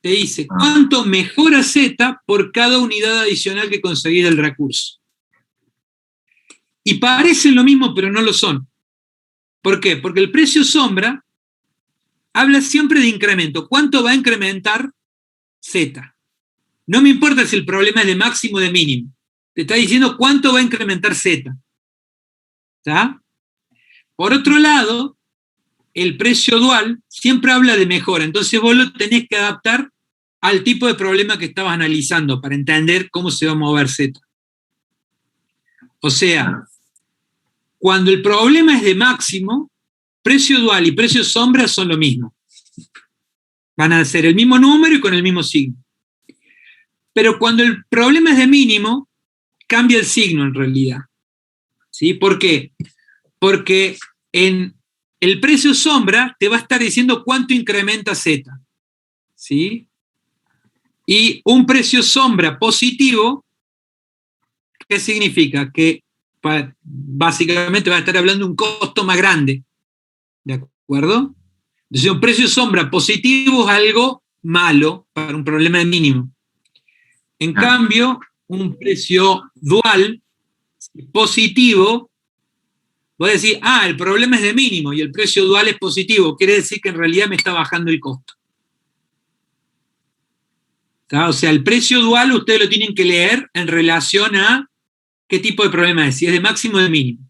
Speaker 2: Te dice cuánto mejora Z por cada unidad adicional que conseguís del recurso. Y parecen lo mismo, pero no lo son. ¿Por qué? Porque el precio sombra habla siempre de incremento. ¿Cuánto va a incrementar Z? No me importa si el problema es de máximo o de mínimo. Te está diciendo cuánto va a incrementar Z. ¿Está? Por otro lado, el precio dual siempre habla de mejora. Entonces vos lo tenés que adaptar al tipo de problema que estabas analizando para entender cómo se va a mover Z. O sea, cuando el problema es de máximo, precio dual y precio sombra son lo mismo. Van a ser el mismo número y con el mismo signo. Pero cuando el problema es de mínimo, cambia el signo en realidad. ¿Sí? ¿Por qué? Porque en el precio sombra te va a estar diciendo cuánto incrementa Z. ¿Sí? Y un precio sombra positivo, ¿qué significa? Que básicamente va a estar hablando de un costo más grande. ¿De acuerdo? Entonces, un precio sombra positivo es algo malo para un problema de mínimo. En cambio, un precio dual positivo, voy a decir, el problema es de mínimo y el precio dual es positivo. Quiere decir que en realidad me está bajando el costo. ¿Está? O sea, el precio dual ustedes lo tienen que leer en relación a qué tipo de problema es, si es de máximo o de mínimo.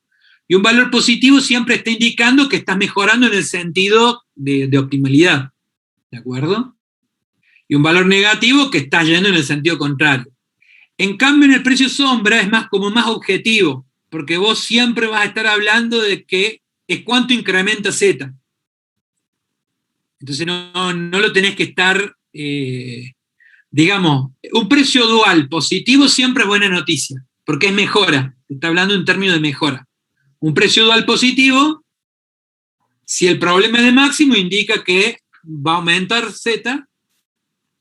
Speaker 2: Y un valor positivo siempre está indicando que estás mejorando en el sentido de optimalidad. ¿De acuerdo? Y un valor negativo que estás yendo en el sentido contrario. En cambio, en el precio sombra es más objetivo, porque vos siempre vas a estar hablando de que es cuánto incrementa Z. Entonces no lo tenés que estar, digamos, un precio dual positivo siempre es buena noticia, porque es mejora, está hablando en términos de mejora. Un precio dual positivo, si el problema es de máximo, indica que va a aumentar Z,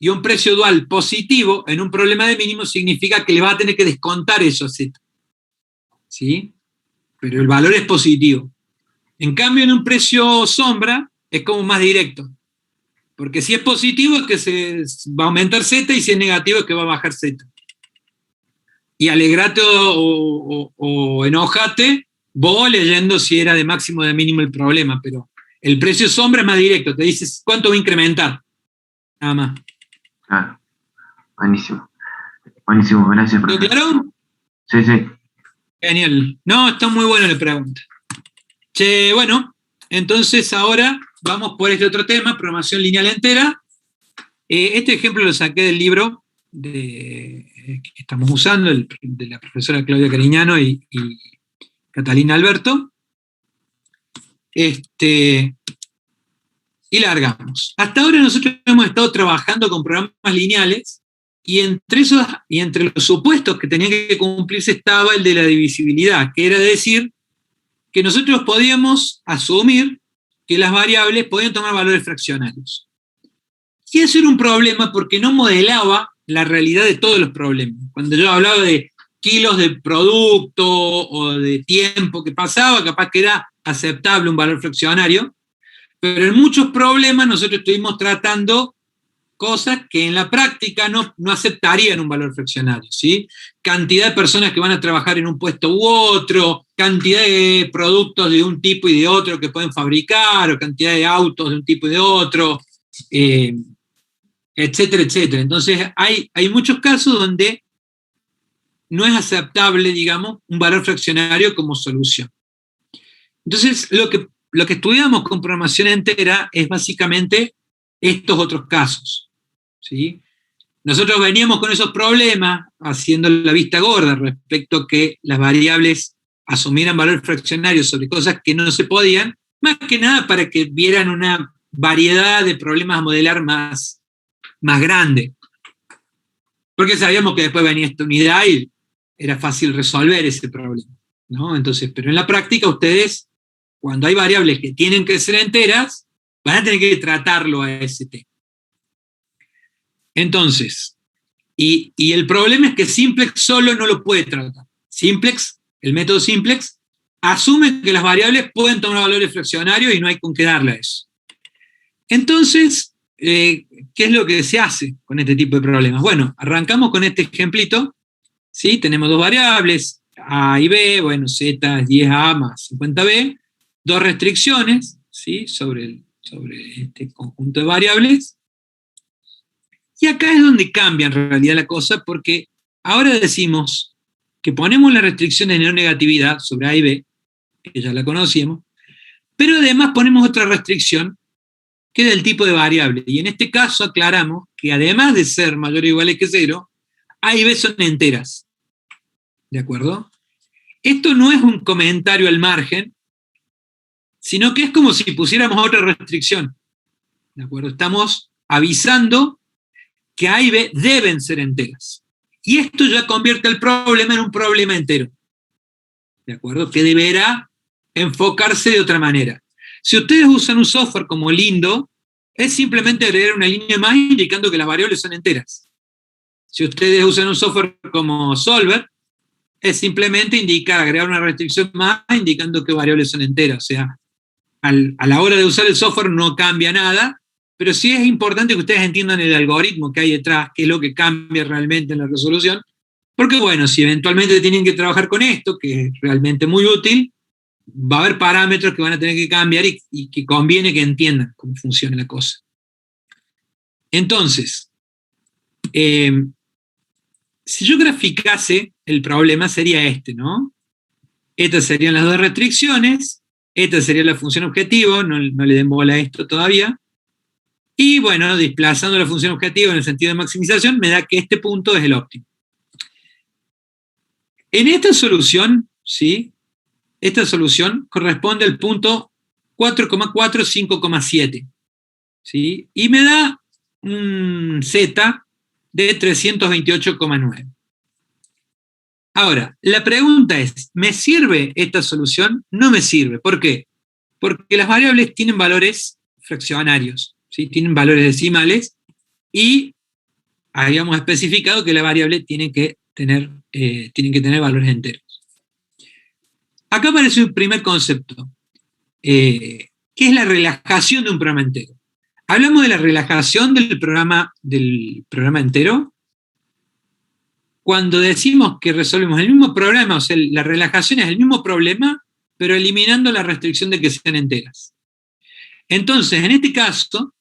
Speaker 2: y un precio dual positivo en un problema de mínimo significa que le va a tener que descontar eso a Z. ¿sí? Pero el valor es positivo. En cambio, en un precio sombra es como más directo. Porque si es positivo es que se va a aumentar Z, y si es negativo es que va a bajar Z. Y alegrate o enojate vos leyendo si era de máximo o de mínimo el problema, pero el precio sombra es más directo, te dices cuánto va a incrementar, nada más.
Speaker 8: Claro, buenísimo. Buenísimo, gracias,
Speaker 2: ¿Quedó
Speaker 8: profesor.
Speaker 2: claro?
Speaker 8: Sí, sí.
Speaker 2: Genial. No, está muy buena la pregunta. Che, bueno, entonces ahora vamos por este otro tema, programación lineal entera. Este ejemplo lo saqué del libro que estamos usando, de la profesora Claudia Cariñano y Catalina Alberto. Y largamos. Hasta ahora nosotros hemos estado trabajando con programas lineales, y entre los supuestos que tenían que cumplirse estaba el de la divisibilidad, que era decir que nosotros podíamos asumir que las variables podían tomar valores fraccionarios. Y eso era un problema porque no modelaba la realidad de todos los problemas. Cuando yo hablaba de kilos de producto o de tiempo que pasaba, capaz que era aceptable un valor fraccionario, pero en muchos problemas nosotros estuvimos tratando cosas que en la práctica no aceptarían un valor fraccionario, ¿sí? Cantidad de personas que van a trabajar en un puesto u otro, cantidad de productos de un tipo y de otro que pueden fabricar, o cantidad de autos de un tipo y de otro, etcétera, etcétera. Entonces hay muchos casos donde no es aceptable, digamos, un valor fraccionario como solución. Entonces, lo que estudiamos con programación entera es básicamente estos otros casos, ¿sí? Nosotros veníamos con esos problemas haciendo la vista gorda respecto a que las variables asumieran valor fraccionario sobre cosas que no se podían, más que nada para que vieran una variedad de problemas a modelar más grande. Porque sabíamos que después venía esta unidad y era fácil resolver ese problema, ¿no? Entonces, pero en la práctica ustedes, cuando hay variables que tienen que ser enteras, van a tener que tratarlo a ese tema. Entonces, y el problema es que Simplex solo no lo puede tratar. Simplex, el método Simplex, asume que las variables pueden tomar valores fraccionarios y no hay con qué darle a eso. Entonces, ¿qué es lo que se hace con este tipo de problemas? Bueno, arrancamos con este ejemplito, ¿sí? Tenemos dos variables, A y B, bueno, Z es 10A más 50B, dos restricciones, ¿sí? sobre este conjunto de variables. Y acá es donde cambia en realidad la cosa, porque ahora decimos que ponemos la restricción de no negatividad sobre A y B, que ya la conocíamos, pero además ponemos otra restricción que es del tipo de variable. Y en este caso aclaramos que además de ser mayor o igual que 0, A y B son enteras. ¿De acuerdo? Esto no es un comentario al margen, sino que es como si pusiéramos otra restricción. ¿De acuerdo? Estamos avisando que A y B deben ser enteras. Y esto ya convierte el problema en un problema entero. ¿De acuerdo? Que deberá enfocarse de otra manera. Si ustedes usan un software como Lindo, es simplemente agregar una línea más indicando que las variables son enteras. Si ustedes usan un software como Solver, es simplemente agregar una restricción más indicando que variables son enteras. O sea, a la hora de usar el software no cambia nada, pero sí es importante que ustedes entiendan el algoritmo que hay detrás, qué es lo que cambia realmente en la resolución, porque bueno, si eventualmente tienen que trabajar con esto, que es realmente muy útil, va a haber parámetros que van a tener que cambiar y que conviene que entiendan cómo funciona la cosa. Entonces, si yo graficase el problema sería este, ¿no? Estas serían las dos restricciones, esta sería la función objetivo, no le den bola a esto todavía, y bueno, desplazando la función objetivo en el sentido de maximización, me da que este punto es el óptimo. En esta solución, ¿sí? Esta solución corresponde al punto 4,45,7, ¿sí? Y me da un Z de 328,9. Ahora, la pregunta es, ¿me sirve esta solución? No me sirve. ¿Por qué? Porque las variables tienen valores fraccionarios, ¿sí? Tienen valores decimales y habíamos especificado que la variable tiene que tener valores enteros. Acá aparece un primer concepto, que es la relajación de un programa entero. Hablamos de la relajación del programa entero cuando decimos que resolvemos el mismo problema, o sea, la relajación es el mismo problema, pero eliminando la restricción de que sean enteras. Entonces, en este caso,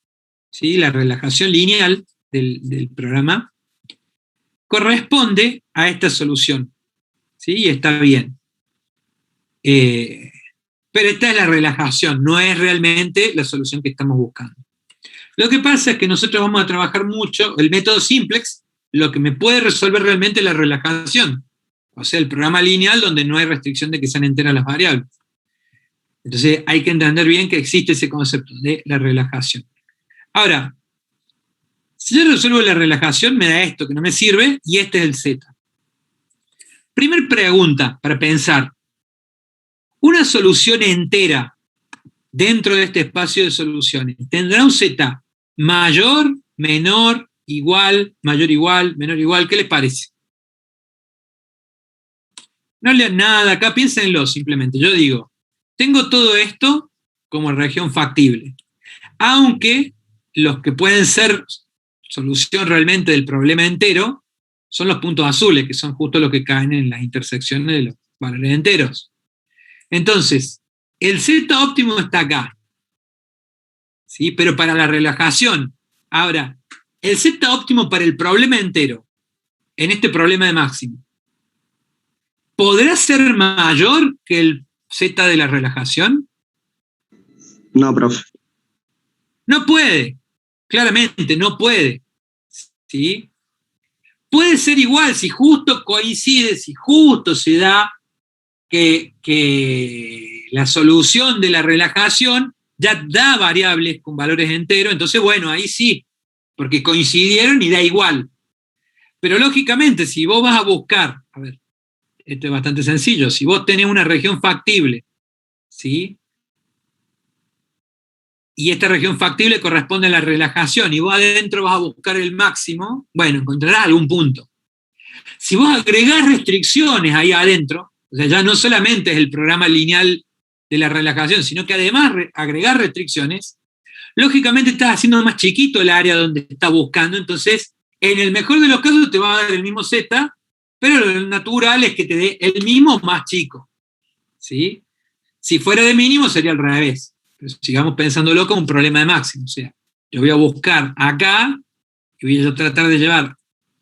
Speaker 2: ¿sí?, la relajación lineal del programa corresponde a esta solución, ¿sí? Y está bien. Pero esta es la relajación, no es realmente la solución que estamos buscando. Lo que pasa es que nosotros vamos a trabajar mucho, el método simplex, lo que me puede resolver realmente es la relajación, o sea, el programa lineal donde no hay restricción de que sean enteras las variables. Entonces hay que entender bien que existe ese concepto de la relajación. Ahora, si yo resuelvo la relajación, me da esto que no me sirve, y este es el Z. Primer pregunta para pensar. Una solución entera dentro de este espacio de soluciones tendrá un Z mayor, menor, igual, mayor, igual, menor, igual. ¿Qué les parece? No lean nada, acá piénsenlo simplemente. Yo digo, tengo todo esto como región factible. Aunque los que pueden ser solución realmente del problema entero son los puntos azules, que son justo los que caen en las intersecciones de los valores enteros. Entonces, el Z óptimo está acá, ¿sí? Pero para la relajación. Ahora, el Z óptimo para el problema entero, en este problema de máximo, ¿podrá ser mayor que el Z de la relajación?
Speaker 9: No, profe.
Speaker 2: No puede, claramente no puede, ¿sí? Puede ser igual si justo coincide, si justo se da que la solución de la relajación ya da variables con valores enteros, entonces bueno, ahí sí, porque coincidieron y da igual. Pero lógicamente, si vos vas a buscar, a ver, esto es bastante sencillo, si vos tenés una región factible, ¿sí?, y esta región factible corresponde a la relajación, y vos adentro vas a buscar el máximo, bueno, encontrarás algún punto. Si vos agregás restricciones ahí adentro, o sea, ya no solamente es el programa lineal de la relajación, sino que además agregás restricciones, lógicamente estás haciendo más chiquito el área donde estás buscando, entonces, en el mejor de los casos te va a dar el mismo Z, pero lo natural es que te dé el mismo más chico, ¿sí? Si fuera de mínimo sería al revés. Pero sigamos pensándolo como un problema de máximo. O sea, yo voy a buscar acá y voy a tratar de llevar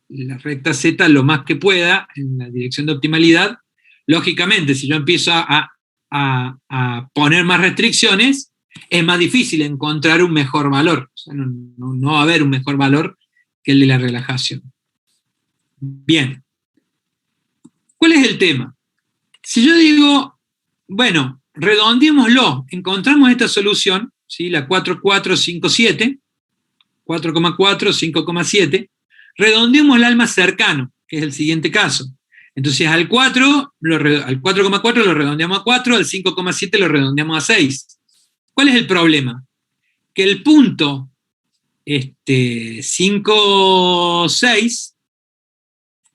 Speaker 2: la recta Z lo más que pueda en la dirección de optimalidad. Lógicamente, si yo empiezo a poner más restricciones, es más difícil encontrar un mejor valor. O sea, no va a haber un mejor valor que el de la relajación. Bien. ¿Cuál es el tema? Si yo digo, bueno, redondeémoslo, encontramos esta solución, ¿sí?, la 4,457, 4,4, 5,7, redondeémosla al más cercano, que es el siguiente caso. Entonces al 4,4 lo redondeamos a 4, al 5,7 lo redondeamos a 6. ¿Cuál es el problema? Que el punto 5,6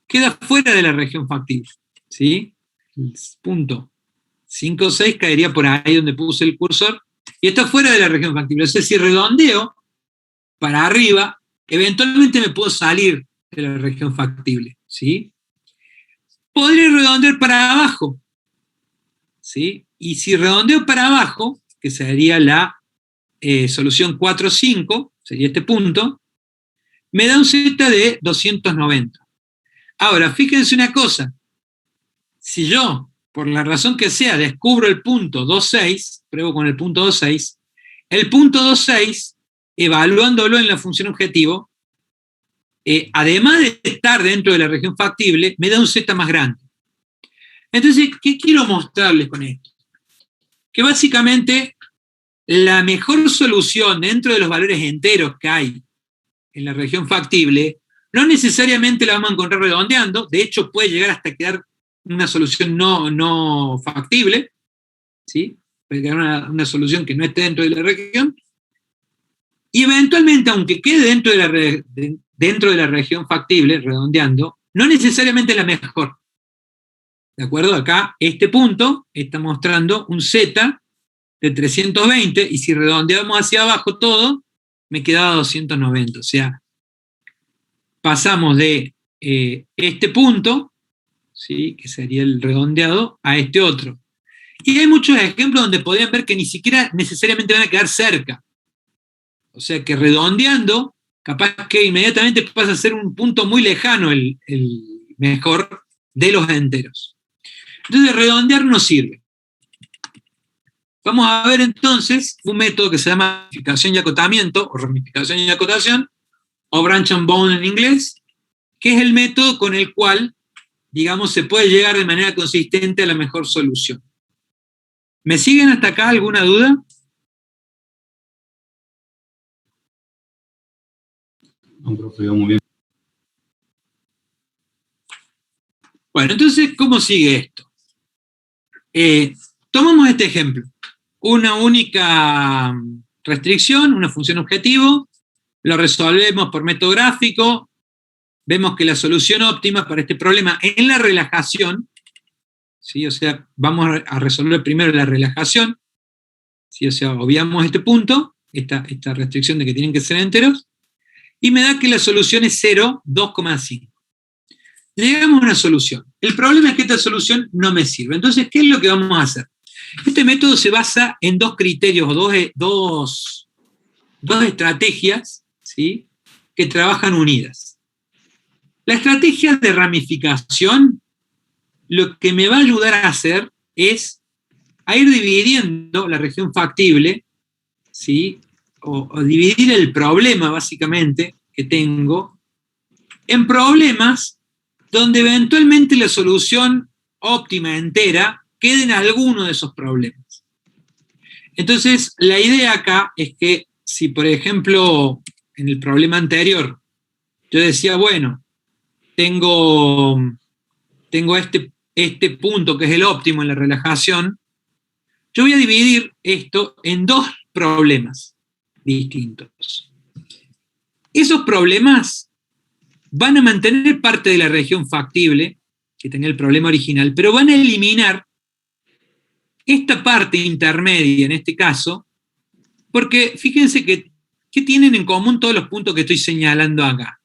Speaker 2: queda fuera de la región factible, ¿sí? El punto 5,6 caería por ahí donde puse el cursor, y está fuera de la región factible. O sea, si redondeo para arriba, eventualmente me puedo salir de la región factible, ¿sí? Podría redondear para abajo, ¿sí? Y si redondeo para abajo, que sería la solución 4,5, sería este punto, me da un Z de 290. Ahora, fíjense una cosa, si yo, por la razón que sea, descubro el punto 2,6, pruebo con el punto 2,6, el punto 2,6, evaluándolo en la función objetivo, además de estar dentro de la región factible, me da un Z más grande. Entonces, ¿qué quiero mostrarles con esto? Que básicamente la mejor solución dentro de los valores enteros que hay en la región factible, no necesariamente la vamos a encontrar redondeando, de hecho puede llegar hasta quedar una solución no factible, ¿sí? Puede quedar una solución que no esté dentro de la región, y eventualmente, aunque quede dentro de la región factible, redondeando, no necesariamente la mejor. ¿De acuerdo? Acá este punto está mostrando un z de 320, y si redondeamos hacia abajo todo, me quedaba 290. O sea, pasamos de este punto, ¿sí?, que sería el redondeado, a este otro. Y hay muchos ejemplos donde podrían ver que ni siquiera necesariamente van a quedar cerca. O sea que redondeando, capaz que inmediatamente pasa a ser un punto muy lejano el mejor de los enteros. Entonces redondear no sirve. Vamos a ver entonces un método que se llama ramificación y acotamiento, o ramificación y acotación, o branch and bound en inglés, que es el método con el cual, digamos, se puede llegar de manera consistente a la mejor solución. ¿Me siguen hasta acá? ¿Alguna duda?
Speaker 10: No, profe, muy bien.
Speaker 2: Bueno, entonces, ¿cómo sigue esto? Tomamos este ejemplo. Una única restricción, una función objetivo, lo resolvemos por método gráfico, vemos que la solución óptima para este problema en la relajación, ¿sí? O sea, vamos a resolver primero la relajación, ¿sí? O sea, obviamos este punto, esta restricción de que tienen que ser enteros, y me da que la solución es 0, 2,5. Llegamos a una solución. El problema es que esta solución no me sirve. Entonces, ¿qué es lo que vamos a hacer? Este método se basa en dos criterios, o dos estrategias, ¿sí?, que trabajan unidas. La estrategia de ramificación, lo que me va a ayudar a hacer es a ir dividiendo la región factible, ¿sí?, o dividir el problema, básicamente, que tengo, en problemas donde eventualmente la solución óptima entera quede en alguno de esos problemas. Entonces, la idea acá es que si, por ejemplo, en el problema anterior, yo decía, bueno, tengo este punto que es el óptimo en la relajación, yo voy a dividir esto en dos problemas distintos. Esos problemas van a mantener parte de la región factible, que tenía el problema original, pero van a eliminar esta parte intermedia, en este caso, porque fíjense que ¿qué tienen en común todos los puntos que estoy señalando acá?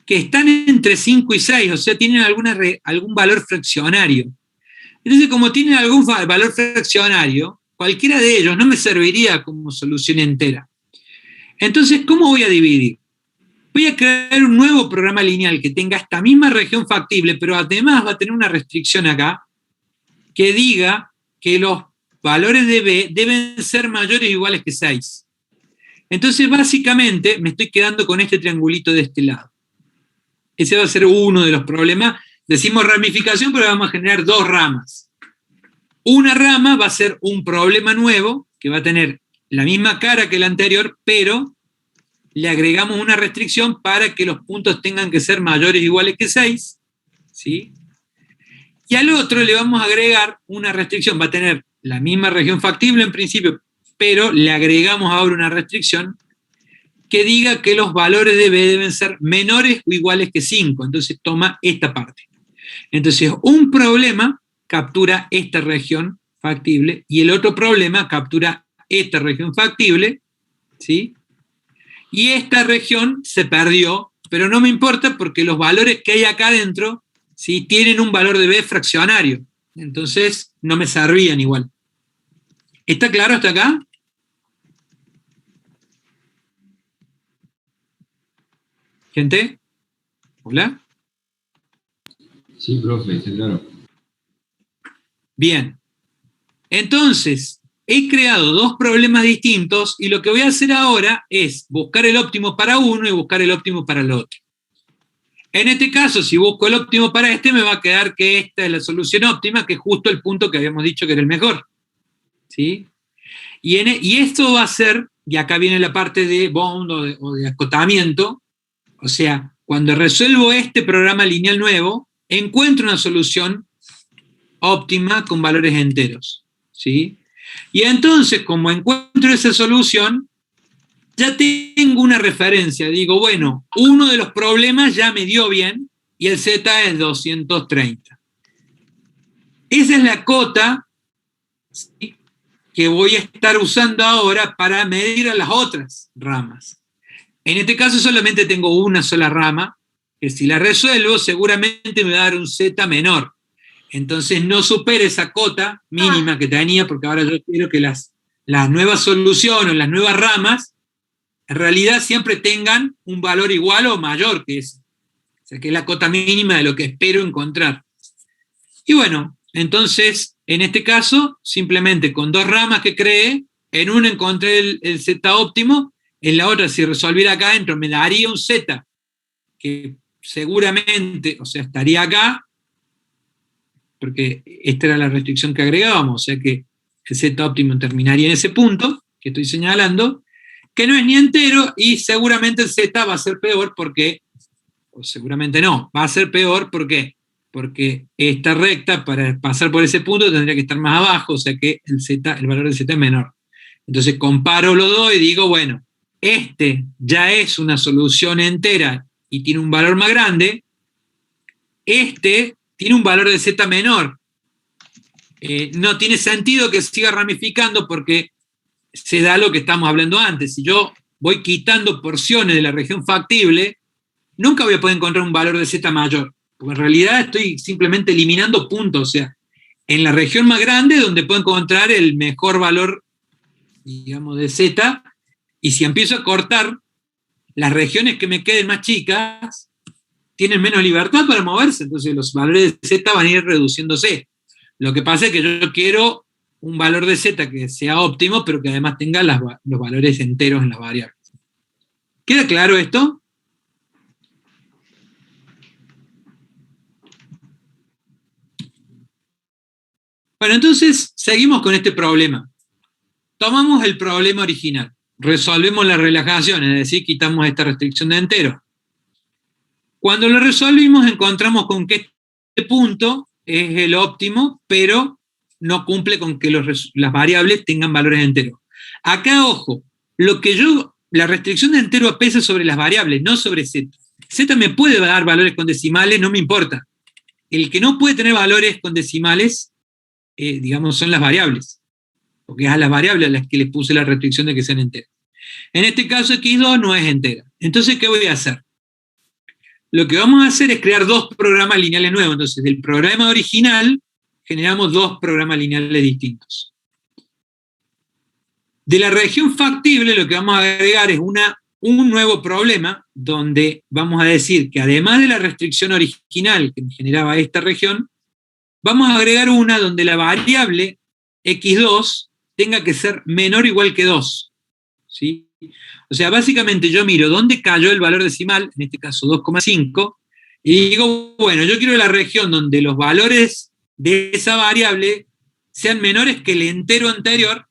Speaker 2: Que están entre 5 y 6, o sea, tienen algún valor fraccionario. Entonces, como tienen algún valor fraccionario, cualquiera de ellos no me serviría como solución entera. Entonces, ¿cómo voy a dividir? Voy a crear un nuevo programa lineal que tenga esta misma región factible, pero además va a tener una restricción acá que diga que los valores de B deben ser mayores o iguales que 6. Entonces, básicamente, me estoy quedando con este triangulito de este lado. Ese va a ser uno de los problemas. Decimos ramificación, pero vamos a generar dos ramas. Una rama va a ser un problema nuevo, que va a tener la misma cara que el anterior, pero le agregamos una restricción para que los puntos tengan que ser mayores o iguales que 6, ¿sí? Y al otro le vamos a agregar una restricción, va a tener la misma región factible en principio, pero le agregamos ahora una restricción que diga que los valores de B deben ser menores o iguales que 5, entonces toma esta parte. Entonces, un problema captura esta región factible y el otro problema captura esta región factible, ¿sí? Y esta región se perdió, pero no me importa porque los valores que hay acá adentro, ¿sí?, tienen un valor de B fraccionario. Entonces, no me servían igual. ¿Está claro hasta acá? ¿Gente? ¿Hola?
Speaker 10: Sí, profe, está claro.
Speaker 2: Bien. Entonces, he creado dos problemas distintos y lo que voy a hacer ahora es buscar el óptimo para uno y buscar el óptimo para el otro. En este caso, si busco el óptimo para este, me va a quedar que esta es la solución óptima, que es justo el punto que habíamos dicho que era el mejor. ¿Sí? Y esto va a ser, y acá viene la parte de bound o de acotamiento, o sea, cuando resuelvo este programa lineal nuevo, encuentro una solución óptima con valores enteros, ¿sí? Y entonces, como encuentro esa solución, ya tengo una referencia. Digo, bueno, uno de los problemas ya me dio bien y el Z es 230. Esa es la cota, ¿sí?, que voy a estar usando ahora para medir a las otras ramas. En este caso solamente tengo una sola rama, que si la resuelvo seguramente me va a dar un Z menor. Entonces no supere esa cota mínima que tenía, porque ahora yo quiero que las nuevas soluciones, las nuevas ramas, en realidad siempre tengan un valor igual o mayor que ese. O sea, que es la cota mínima de lo que espero encontrar. Y bueno, entonces, en este caso, simplemente con dos ramas que creé, en una encontré el Z óptimo, en la otra, si resolviera acá adentro, me daría un Z, que seguramente, o sea, estaría acá, porque esta era la restricción que agregábamos, o sea que el Z óptimo terminaría en ese punto que estoy señalando, que no es ni entero, y seguramente el Z va a ser peor porque, o seguramente no, va a ser peor porque esta recta, para pasar por ese punto, tendría que estar más abajo, o sea que el valor del Z es menor. Entonces comparo los dos y digo, bueno, este ya es una solución entera y tiene un valor más grande, este tiene un valor de Z menor. No tiene sentido que siga ramificando porque se da lo que estamos hablando antes. Si yo voy quitando porciones de la región factible, nunca voy a poder encontrar un valor de Z mayor, porque en realidad estoy simplemente eliminando puntos, o sea, en la región más grande donde puedo encontrar el mejor valor, digamos, de Z, y si empiezo a cortar, las regiones que me queden más chicas tienen menos libertad para moverse, entonces los valores de Z van a ir reduciéndose. Lo que pasa es que yo quiero un valor de Z que sea óptimo, pero que además tenga los valores enteros en las variables. ¿Queda claro esto? Bueno, entonces seguimos con este problema. Tomamos el problema original, resolvemos la relajación, es decir, quitamos esta restricción de enteros. Cuando lo resolvimos encontramos con que este punto es el óptimo, pero no cumple con que las variables tengan valores enteros. Acá, ojo, la restricción de entero pesa sobre las variables, no sobre Z. Z me puede dar valores con decimales, no me importa. El que no puede tener valores con decimales, digamos, son las variables, porque es a las variables a las que les puse la restricción de que sean enteras. En este caso, x2 no es entera. Entonces, ¿qué voy a hacer? Lo que vamos a hacer es crear dos programas lineales nuevos. Entonces, del programa original, generamos dos programas lineales distintos. De la región factible, lo que vamos a agregar es un nuevo problema, donde vamos a decir que además de la restricción original que generaba esta región, vamos a agregar una donde la variable x2 tenga que ser menor o igual que 2. ¿Sí? O sea, básicamente yo miro dónde cayó el valor decimal, en este caso 2,5, y digo, bueno, yo quiero la región donde los valores de esa variable sean menores que el entero anterior,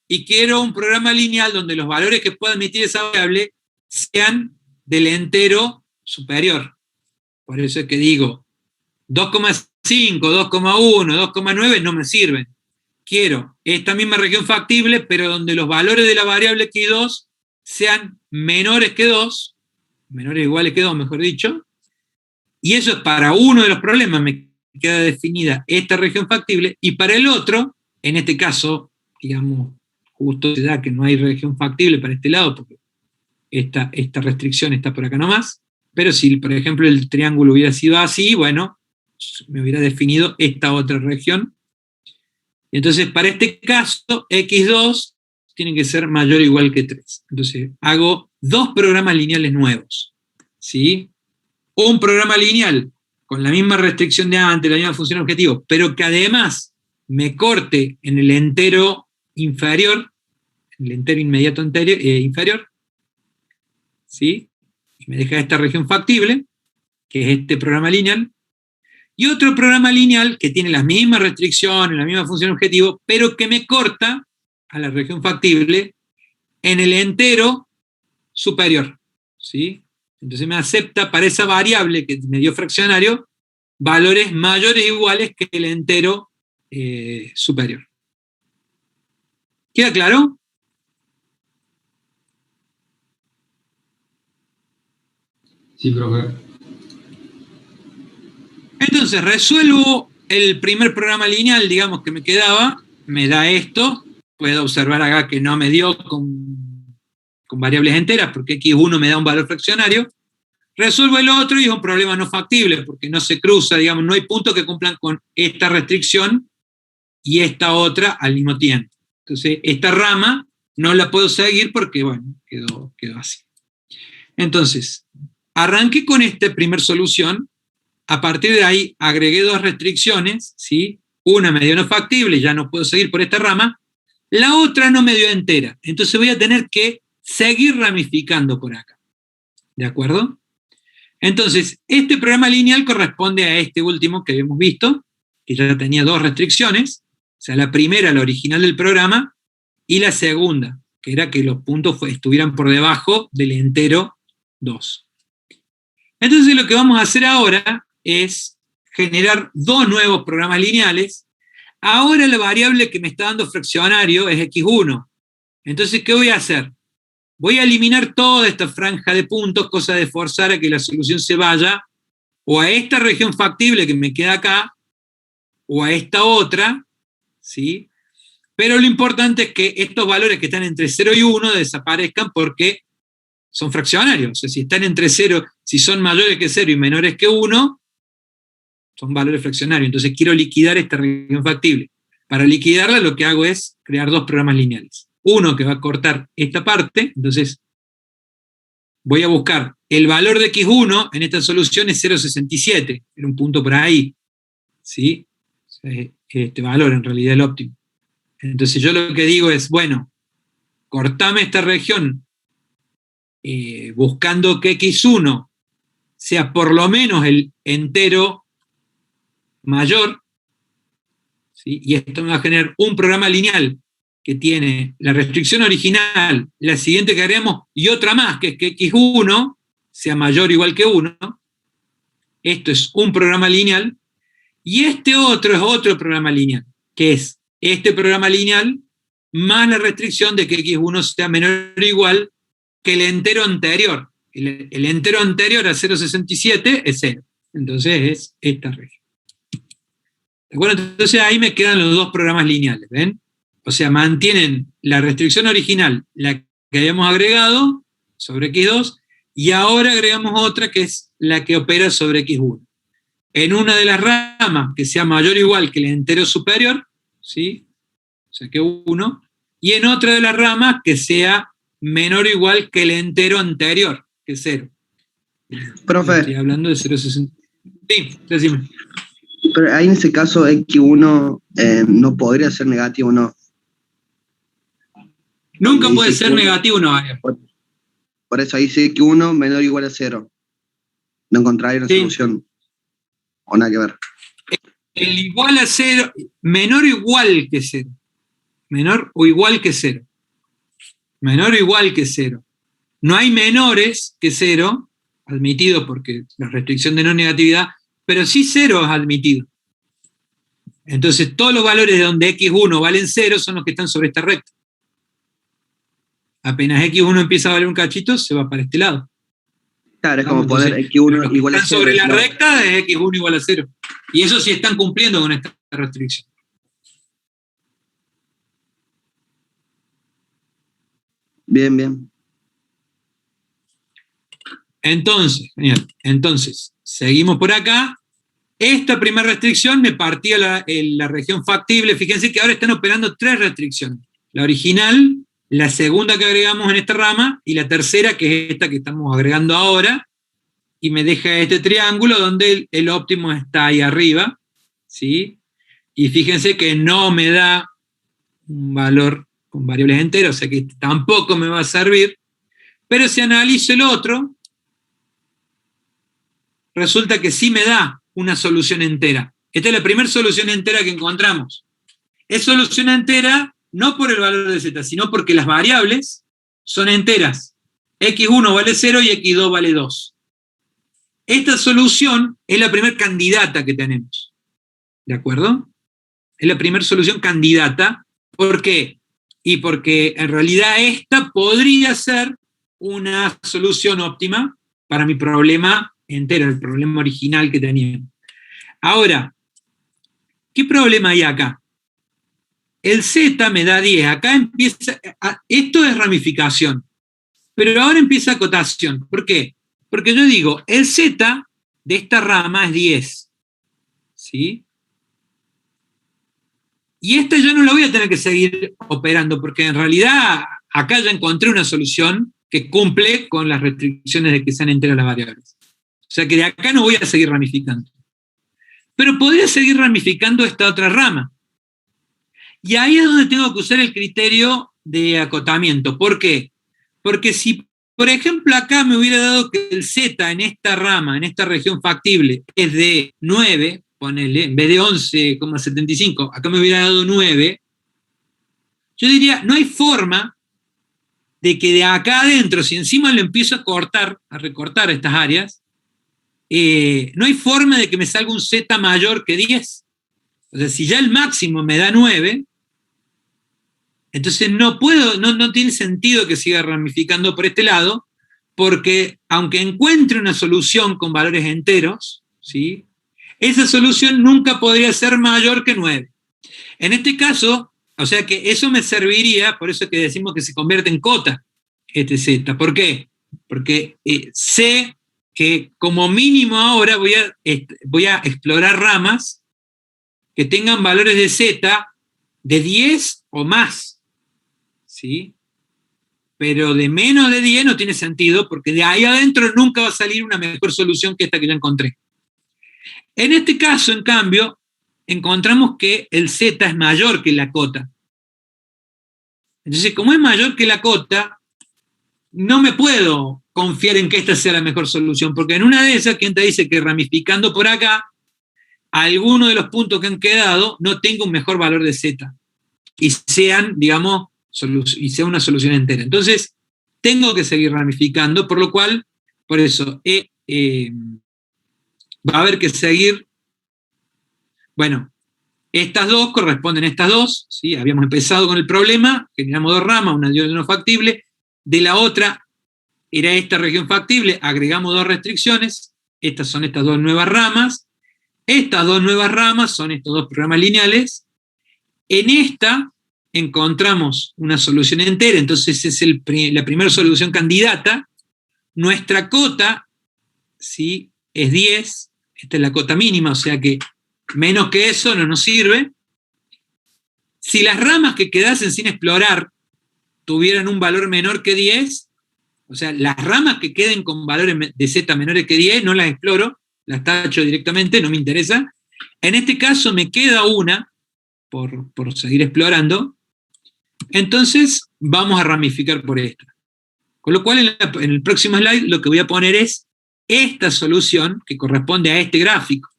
Speaker 2: y quiero un programa lineal donde los valores que pueda admitir esa variable sean del entero superior. Por eso es que digo, 2,5, 2,1, 2,9 no me sirven. Quiero esta misma región factible, pero donde los valores de la variable x2 sean menores que 2, menores o iguales que 2, mejor dicho, y eso es para uno de los problemas, me queda definida esta región factible, y para el otro, en este caso, digamos, justo se da que no hay región factible para este lado, porque esta restricción está por acá nomás, pero si, por ejemplo, el triángulo hubiera sido así, bueno, me hubiera definido esta otra región. Entonces, para este caso, x2 tiene que ser mayor o igual que 3. Entonces, hago dos programas lineales nuevos. ¿Sí? Un programa lineal con la misma restricción de antes, la misma función objetivo, pero que además me corte en el entero inferior, en el entero inmediato inferior, ¿sí? Y me deja esta región factible, que es este programa lineal, y otro programa lineal que tiene las mismas restricciones, la misma función objetivo, pero que me corta a la región factible en el entero superior. ¿Sí? Entonces me acepta para esa variable que me dio fraccionario valores mayores o iguales que el entero superior. ¿Queda claro?
Speaker 10: Sí, profe.
Speaker 2: Entonces resuelvo el primer programa lineal, digamos, que me quedaba, me da esto. Puedo observar acá que no me dio con variables enteras, porque x1 me da un valor fraccionario. Resuelvo el otro y es un problema no factible, porque no se cruza, digamos, no hay puntos que cumplan con esta restricción y esta otra al mismo tiempo. Entonces, esta rama no la puedo seguir porque, bueno, quedó así. Entonces, arranqué con esta primer solución. A partir de ahí agregué dos restricciones, ¿sí? Una me dio no factible, ya no puedo seguir por esta rama. La otra no me dio entera. Entonces voy a tener que seguir ramificando por acá. ¿De acuerdo? Entonces, este programa lineal corresponde a este último que habíamos visto, que ya tenía dos restricciones. O sea, la primera, la original del programa, y la segunda, que era que los puntos estuvieran por debajo del entero 2. Entonces lo que vamos a hacer ahora es generar dos nuevos programas lineales. Ahora la variable que me está dando fraccionario es x1. Entonces, ¿qué voy a hacer? Voy a eliminar toda esta franja de puntos, cosa de forzar a que la solución se vaya o a esta región factible que me queda acá, o a esta otra, ¿sí? Pero lo importante es que estos valores que están entre 0 y 1 desaparezcan porque son fraccionarios. O sea, si están entre 0, si son mayores que 0 y menores que 1, son valores fraccionarios. Entonces quiero liquidar esta región factible. Para liquidarla lo que hago es crear dos programas lineales. Uno que va a cortar esta parte, entonces voy a buscar el valor de x1 en esta solución es 0,67, era un punto por ahí, ¿sí? Este valor en realidad es el óptimo. Entonces yo lo que digo es, bueno, cortame esta región buscando que x1 sea por lo menos el entero mayor, ¿sí? Y esto me va a generar un programa lineal que tiene la restricción original, la siguiente que haremos, y otra más, que es que x1 sea mayor o igual que 1. Esto es un programa lineal, y este otro es otro programa lineal, que es este programa lineal más la restricción de que x1 sea menor o igual que el entero anterior. El entero anterior a 0,67 es 0. Entonces es esta región. ¿De acuerdo? Entonces ahí me quedan los dos programas lineales, ¿ven? O sea, mantienen la restricción original, la que habíamos agregado sobre x2, y ahora agregamos otra que es la que opera sobre x1. En una de las ramas que sea mayor o igual que el entero superior, ¿sí? O sea que 1, y en otra de las ramas que sea menor o igual que el entero anterior, que es 0.
Speaker 9: Profe.
Speaker 2: Estoy hablando de 0,60. Sí, decime.
Speaker 9: Pero ahí en ese caso X1 no podría ser negativo, ¿no?
Speaker 2: Nunca puede ser negativo, no.
Speaker 9: Por eso ahí dice X1 menor o igual a 0. No encontraría una solución. O nada que ver.
Speaker 2: El igual a 0, menor o igual que 0. Menor o igual que 0. Menor o igual que 0. No hay menores que 0, admitido porque la restricción de no negatividad, pero sí 0 es admitido. Entonces todos los valores de donde x1 valen 0 son los que están sobre esta recta. Apenas x1 empieza a valer un cachito, se va para este lado.
Speaker 9: Claro, es como poner x1 igual a 0.
Speaker 2: Están sobre la recta es x1 igual a 0. Y eso sí están cumpliendo con esta restricción.
Speaker 9: Bien, bien.
Speaker 2: Entonces, seguimos por acá. Esta primera restricción me partía la región factible. Fíjense que ahora están operando tres restricciones. La original, la segunda que agregamos en esta rama, y la tercera, que es esta que estamos agregando ahora, y me deja este triángulo donde el óptimo está ahí arriba, ¿sí? Y fíjense que no me da un valor con variables enteras, o sea que tampoco me va a servir, pero si analizo el otro, resulta que sí me da una solución entera. Esta es la primera solución entera que encontramos. Es solución entera no por el valor de z, sino porque las variables son enteras. x1 vale 0 y x2 vale 2. Esta solución es la primera candidata que tenemos. ¿De acuerdo? Es la primera solución candidata. ¿Por qué? Y porque en realidad esta podría ser una solución óptima para mi problema entero, el problema original que teníamos. Ahora, ¿Qué problema hay acá? El z me da 10, acá empieza, esto es ramificación, pero ahora empieza acotación. ¿Por qué? Porque yo digo, el z de esta rama es 10, ¿sí? Y esta yo no la voy a tener que seguir operando, porque en realidad acá ya encontré una solución que cumple con las restricciones de que sean enteras las variables. O sea que de acá no voy a seguir ramificando. Pero podría seguir ramificando esta otra rama. Y ahí es donde tengo que usar el criterio de acotamiento. ¿Por qué? Porque si, por ejemplo, acá me hubiera dado que el z en esta rama, en esta región factible, es de 9, ponele, en vez de 11,75, acá me hubiera dado 9, yo diría, no hay forma de que de acá adentro, si encima lo empiezo a cortar, a recortar estas áreas, no hay forma de que me salga un z mayor que 10. O sea, si ya el máximo me da 9, entonces no puedo, no tiene sentido que siga ramificando por este lado, porque aunque encuentre una solución con valores enteros, ¿sí?, esa solución nunca podría ser mayor que 9. En este caso, o sea que eso me serviría, por eso que decimos que se convierte en cota, este z. ¿Por qué? Porque sé que como mínimo ahora voy a explorar ramas que tengan valores de z de 10 o más, ¿sí? Pero de menos de 10 no tiene sentido, porque de ahí adentro nunca va a salir una mejor solución que esta que ya encontré. En este caso, en cambio, encontramos que el z es mayor que la cota. Entonces, como es mayor que la cota, no me puedo confiar en que esta sea la mejor solución, porque en una de esas, quien te dice que ramificando por acá, alguno de los puntos que han quedado no tenga un mejor valor de z, y sean, digamos, y sea una solución entera. Entonces, tengo que seguir ramificando, por lo cual, por eso, va a haber que seguir, bueno, estas dos corresponden a estas dos, ¿sí? Habíamos empezado con el problema, generamos dos ramas, una de no factible, de la otra era esta región factible, agregamos dos restricciones, estas son estas dos nuevas ramas, estas dos nuevas ramas son estos dos programas lineales, en esta encontramos una solución entera, entonces es la primera solución candidata, nuestra cota, ¿sí?, es 10, esta es la cota mínima, o sea que menos que eso no nos sirve. Si las ramas que quedasen sin explorar tuvieran un valor menor que 10, o sea, las ramas que queden con valores de z menores que 10, no las exploro, las tacho directamente, no me interesa. En este caso me queda una, por seguir explorando, entonces vamos a ramificar por esta. Con lo cual en el próximo slide lo que voy a poner es esta solución que corresponde a este gráfico.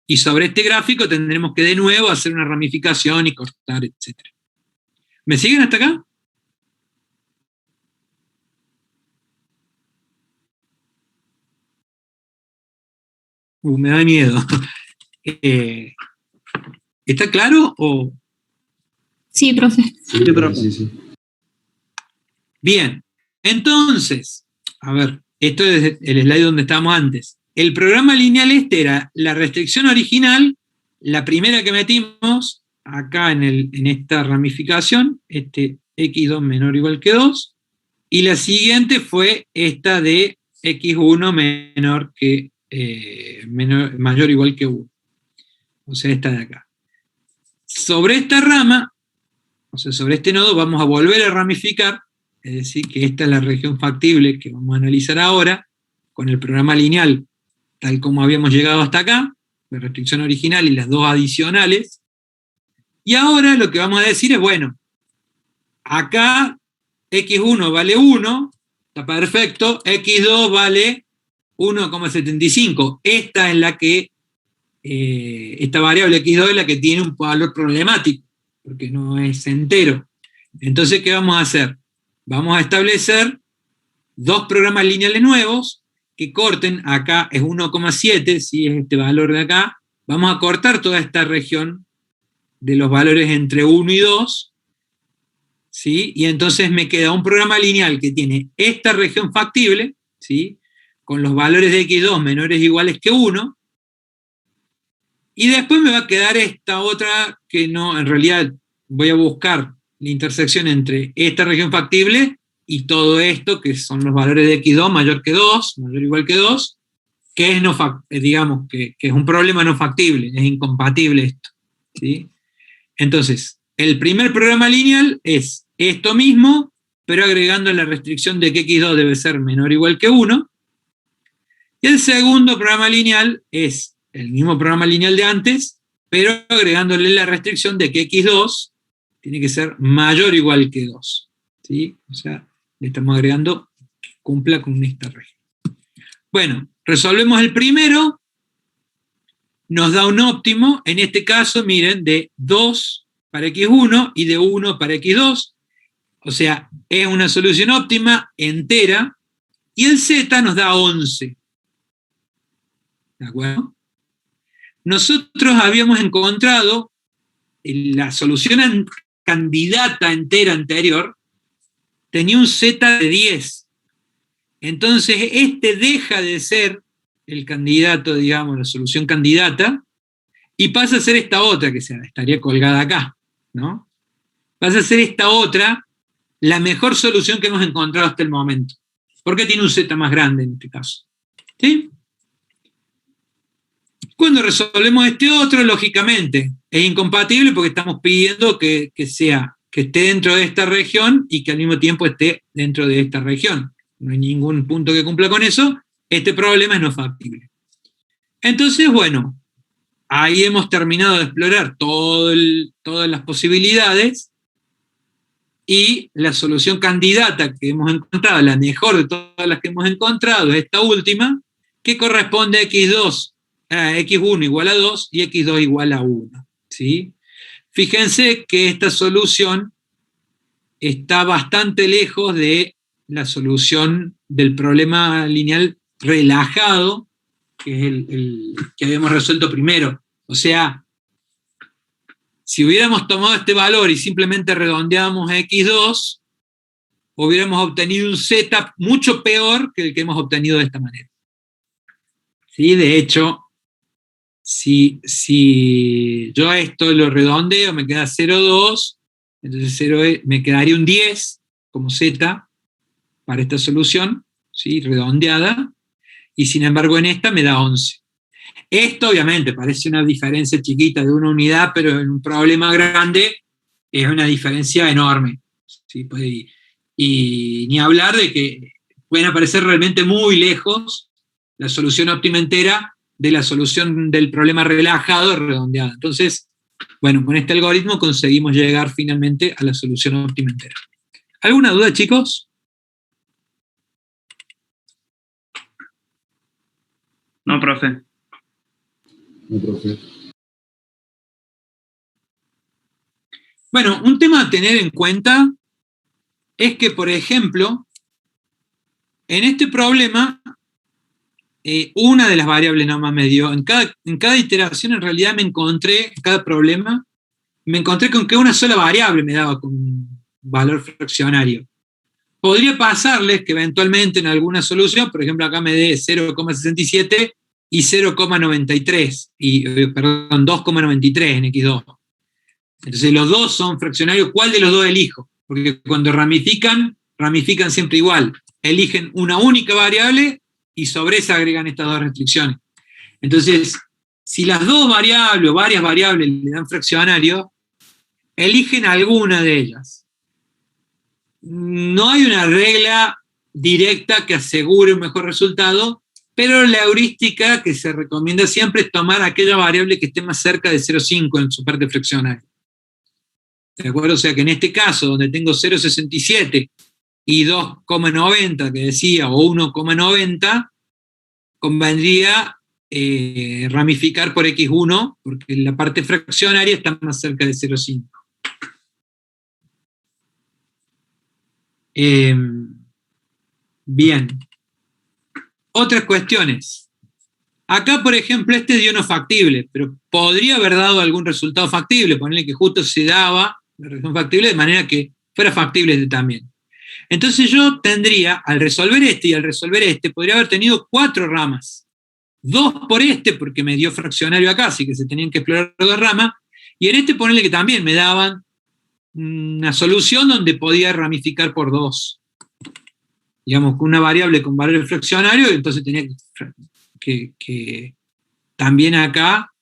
Speaker 2: Y sobre este gráfico tendremos que de nuevo hacer una ramificación y cortar, etc. ¿Me siguen hasta acá? Me da miedo. ¿Está claro o...?
Speaker 3: Sí, profe.
Speaker 10: Sí, profe. Sí.
Speaker 2: Bien, entonces, a ver, esto es el slide donde estábamos antes. El programa lineal este era la restricción original, la primera que metimos acá en esta ramificación, x2 menor o igual que 2, y la siguiente fue esta de x1 mayor o igual que 1. O sea, esta de acá. Sobre esta rama, o sea, sobre este nodo, vamos a volver a ramificar, es decir, que esta es la región factible que vamos a analizar ahora, con el programa lineal, tal como habíamos llegado hasta acá, la restricción original y las dos adicionales. Y ahora lo que vamos a decir es, bueno, acá x1 vale 1, está perfecto, x2 vale 1,75. Esta es la que, esta variable x2 es la que tiene un valor problemático, porque no es entero. Entonces, ¿qué vamos a hacer? Vamos a establecer dos programas lineales nuevos que corten, acá es 1,7, si es este valor de acá, vamos a cortar toda esta región de los valores entre 1 y 2, ¿sí? Y entonces me queda un programa lineal que tiene esta región factible, ¿sí?, con los valores de x2 menores o iguales que 1, Y después me va a quedar esta otra que no, en realidad voy a buscar la intersección entre esta región factible y todo esto, que son los valores de x2 mayor que 2, mayor o igual que 2, que es, digamos, que es un problema no factible, es incompatible esto, ¿sí? Entonces, el primer programa lineal es esto mismo, pero agregando la restricción de que x2 debe ser menor o igual que 1, y el segundo programa lineal es el mismo programa lineal de antes, pero agregándole la restricción de que x2 tiene que ser mayor o igual que 2, ¿sí? O sea, le estamos agregando que cumpla con esta región. Bueno, resolvemos el primero, nos da un óptimo, en este caso, miren, de 2 para x1 y de 1 para x2, o sea, es una solución óptima entera, y el z nos da 11. ¿De acuerdo? Nosotros habíamos encontrado la solución candidata entera anterior, tenía un z de 10. Entonces, este deja de ser el candidato, digamos, la solución candidata, y pasa a ser esta otra, que estaría colgada acá, ¿no? Pasa a ser esta otra, la mejor solución que hemos encontrado hasta el momento. Porque tiene un z más grande en este caso. ¿Sí? Cuando resolvemos este otro, lógicamente, es incompatible porque estamos pidiendo que esté dentro de esta región y que al mismo tiempo esté dentro de esta región. No hay ningún punto que cumpla con eso. Este problema es no factible. Entonces, bueno, ahí hemos terminado de explorar todas las posibilidades, y la solución candidata que hemos encontrado, la mejor de todas las que hemos encontrado, es esta última, que corresponde a x1 igual a 2 y x2 igual a 1. ¿Sí? Fíjense que esta solución está bastante lejos de la solución del problema lineal relajado, que es el que habíamos resuelto primero. O sea, si hubiéramos tomado este valor y simplemente redondeábamos a x2, hubiéramos obtenido un z mucho peor que el que hemos obtenido de esta manera. ¿Sí? De hecho, si yo esto lo redondeo, me queda 0,2, entonces me quedaría un 10 como z para esta solución, ¿sí? Redondeada, y sin embargo en esta me da 11. Esto obviamente parece una diferencia chiquita de una unidad, pero en un problema grande es una diferencia enorme. ¿Sí? Y ni hablar de que pueden aparecer realmente muy lejos la solución óptima entera de la solución del problema relajado redondeada. Entonces, bueno, con este algoritmo conseguimos llegar finalmente a la solución óptima entera. ¿Alguna duda, chicos?
Speaker 4: No, profe.
Speaker 10: No, profe.
Speaker 2: Bueno, un tema a tener en cuenta es que, por ejemplo, en este problema, una de las variables nomás me dio, en cada iteración en realidad en cada problema, me encontré con que una sola variable me daba con un valor fraccionario. Podría pasarles que eventualmente en alguna solución, por ejemplo acá me dé 0,67 y 0,93, perdón, 2,93 en x2. Entonces los dos son fraccionarios, ¿cuál de los dos elijo? Porque cuando ramifican siempre igual. Eligen una única variable y sobre esa agregan estas dos restricciones. Entonces, si las dos variables o varias variables le dan fraccionario, eligen alguna de ellas. No hay una regla directa que asegure un mejor resultado, pero la heurística que se recomienda siempre es tomar aquella variable que esté más cerca de 0,5 en su parte fraccionaria. ¿De acuerdo? O sea que en este caso, donde tengo 0,67 y 2,90 que decía, o 1,90, convendría ramificar por x1, porque la parte fraccionaria está más cerca de 0,5. Bien. Otras cuestiones. Acá, por ejemplo, este dio no factible, pero podría haber dado algún resultado factible, ponerle que justo se daba la región factible de manera que fuera factible este también. Entonces yo tendría, al resolver este y al resolver este, podría haber tenido 4 ramas. 2 por este, porque me dio fraccionario acá, así que se tenían que explorar 2 ramas, y en este ponerle que también me daban una solución donde podía ramificar por 2. Digamos, con una variable con valor fraccionario, entonces tenía que también acá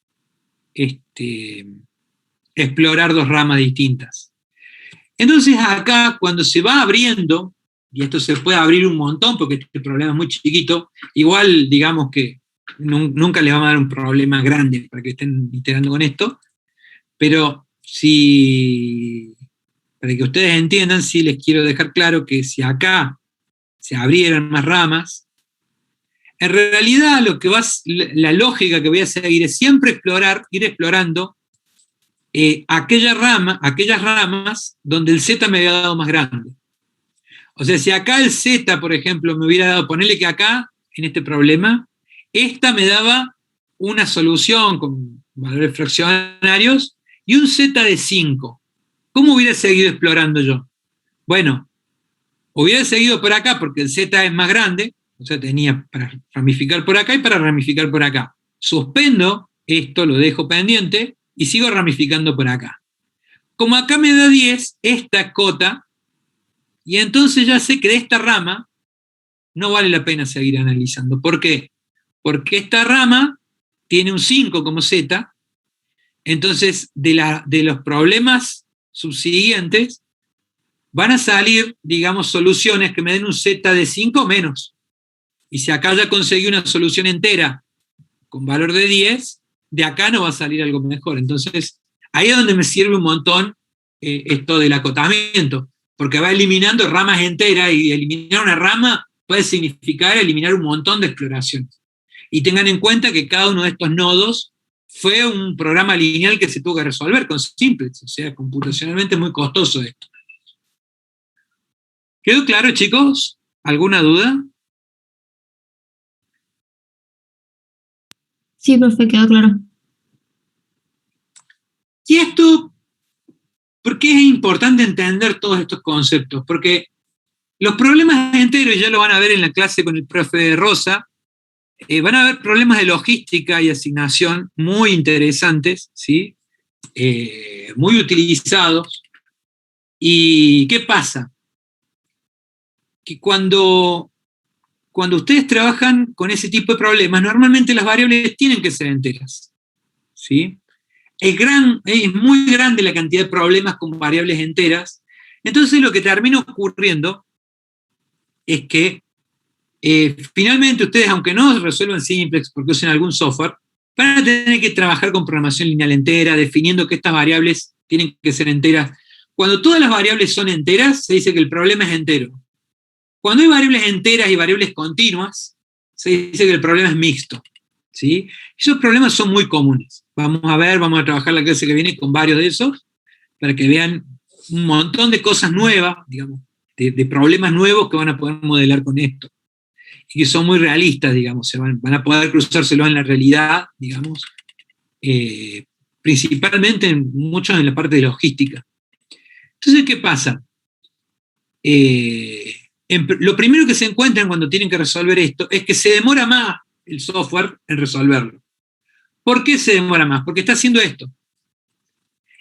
Speaker 2: explorar 2 ramas distintas. Entonces acá, cuando se va abriendo, y esto se puede abrir un montón porque este problema es muy chiquito, igual digamos que nunca les vamos a dar un problema grande para que estén iterando con esto, pero para que ustedes entiendan, sí les quiero dejar claro que si acá se abrieran más ramas, en realidad la lógica que voy a seguir es siempre ir explorando aquellas ramas donde el Z me había dado más grande. O sea, si acá el Z, por ejemplo, me hubiera dado, ponerle que acá, en este problema, esta me daba una solución con valores fraccionarios y un Z de 5. ¿Cómo hubiera seguido explorando yo? Bueno, hubiera seguido por acá porque el Z es más grande, o sea, tenía para ramificar por acá y para ramificar por acá. Suspendo esto, lo dejo pendiente y sigo ramificando por acá. Como acá me da 10, esta cota, y entonces ya sé que de esta rama no vale la pena seguir analizando. ¿Por qué? Porque esta rama tiene un 5 como Z, entonces de los problemas subsiguientes van a salir, digamos, soluciones que me den un Z de 5 o menos. Y si acá ya conseguí una solución entera con valor de 10, de acá no va a salir algo mejor. Entonces, ahí es donde me sirve un montón esto del acotamiento, porque va eliminando ramas enteras, y eliminar una rama puede significar eliminar un montón de exploraciones. Y tengan en cuenta que cada uno de estos nodos fue un programa lineal que se tuvo que resolver con simplex, o sea, computacionalmente muy costoso esto. ¿Quedó claro, chicos? ¿Alguna duda?
Speaker 3: Sí, profe, quedó claro.
Speaker 2: Y esto, ¿por qué es importante entender todos estos conceptos? Porque los problemas enteros, ya lo van a ver en la clase con el profe Rosa, van a haber problemas de logística y asignación muy interesantes, ¿sí? Muy utilizados. ¿Y qué pasa? Que cuando ustedes trabajan con ese tipo de problemas, normalmente las variables tienen que ser enteras, ¿sí? Es muy grande la cantidad de problemas con variables enteras. Entonces lo que termina ocurriendo es que finalmente ustedes, aunque no resuelvan simplex porque usen algún software, van a tener que trabajar con programación lineal entera, definiendo que estas variables tienen que ser enteras. Cuando todas las variables son enteras, se dice que el problema es entero. Cuando hay variables enteras y variables continuas, se dice que el problema es mixto, ¿sí? Esos problemas son muy comunes. Vamos a trabajar la clase que viene con varios de esos, para que vean un montón de cosas nuevas, digamos, de problemas nuevos que van a poder modelar con esto. Y que son muy realistas, digamos, van a poder cruzárselos en la realidad, digamos, principalmente muchos en la parte de logística. Entonces, ¿qué pasa? Lo primero que se encuentran cuando tienen que resolver esto es que se demora más el software en resolverlo. ¿Por qué se demora más? Porque está haciendo esto.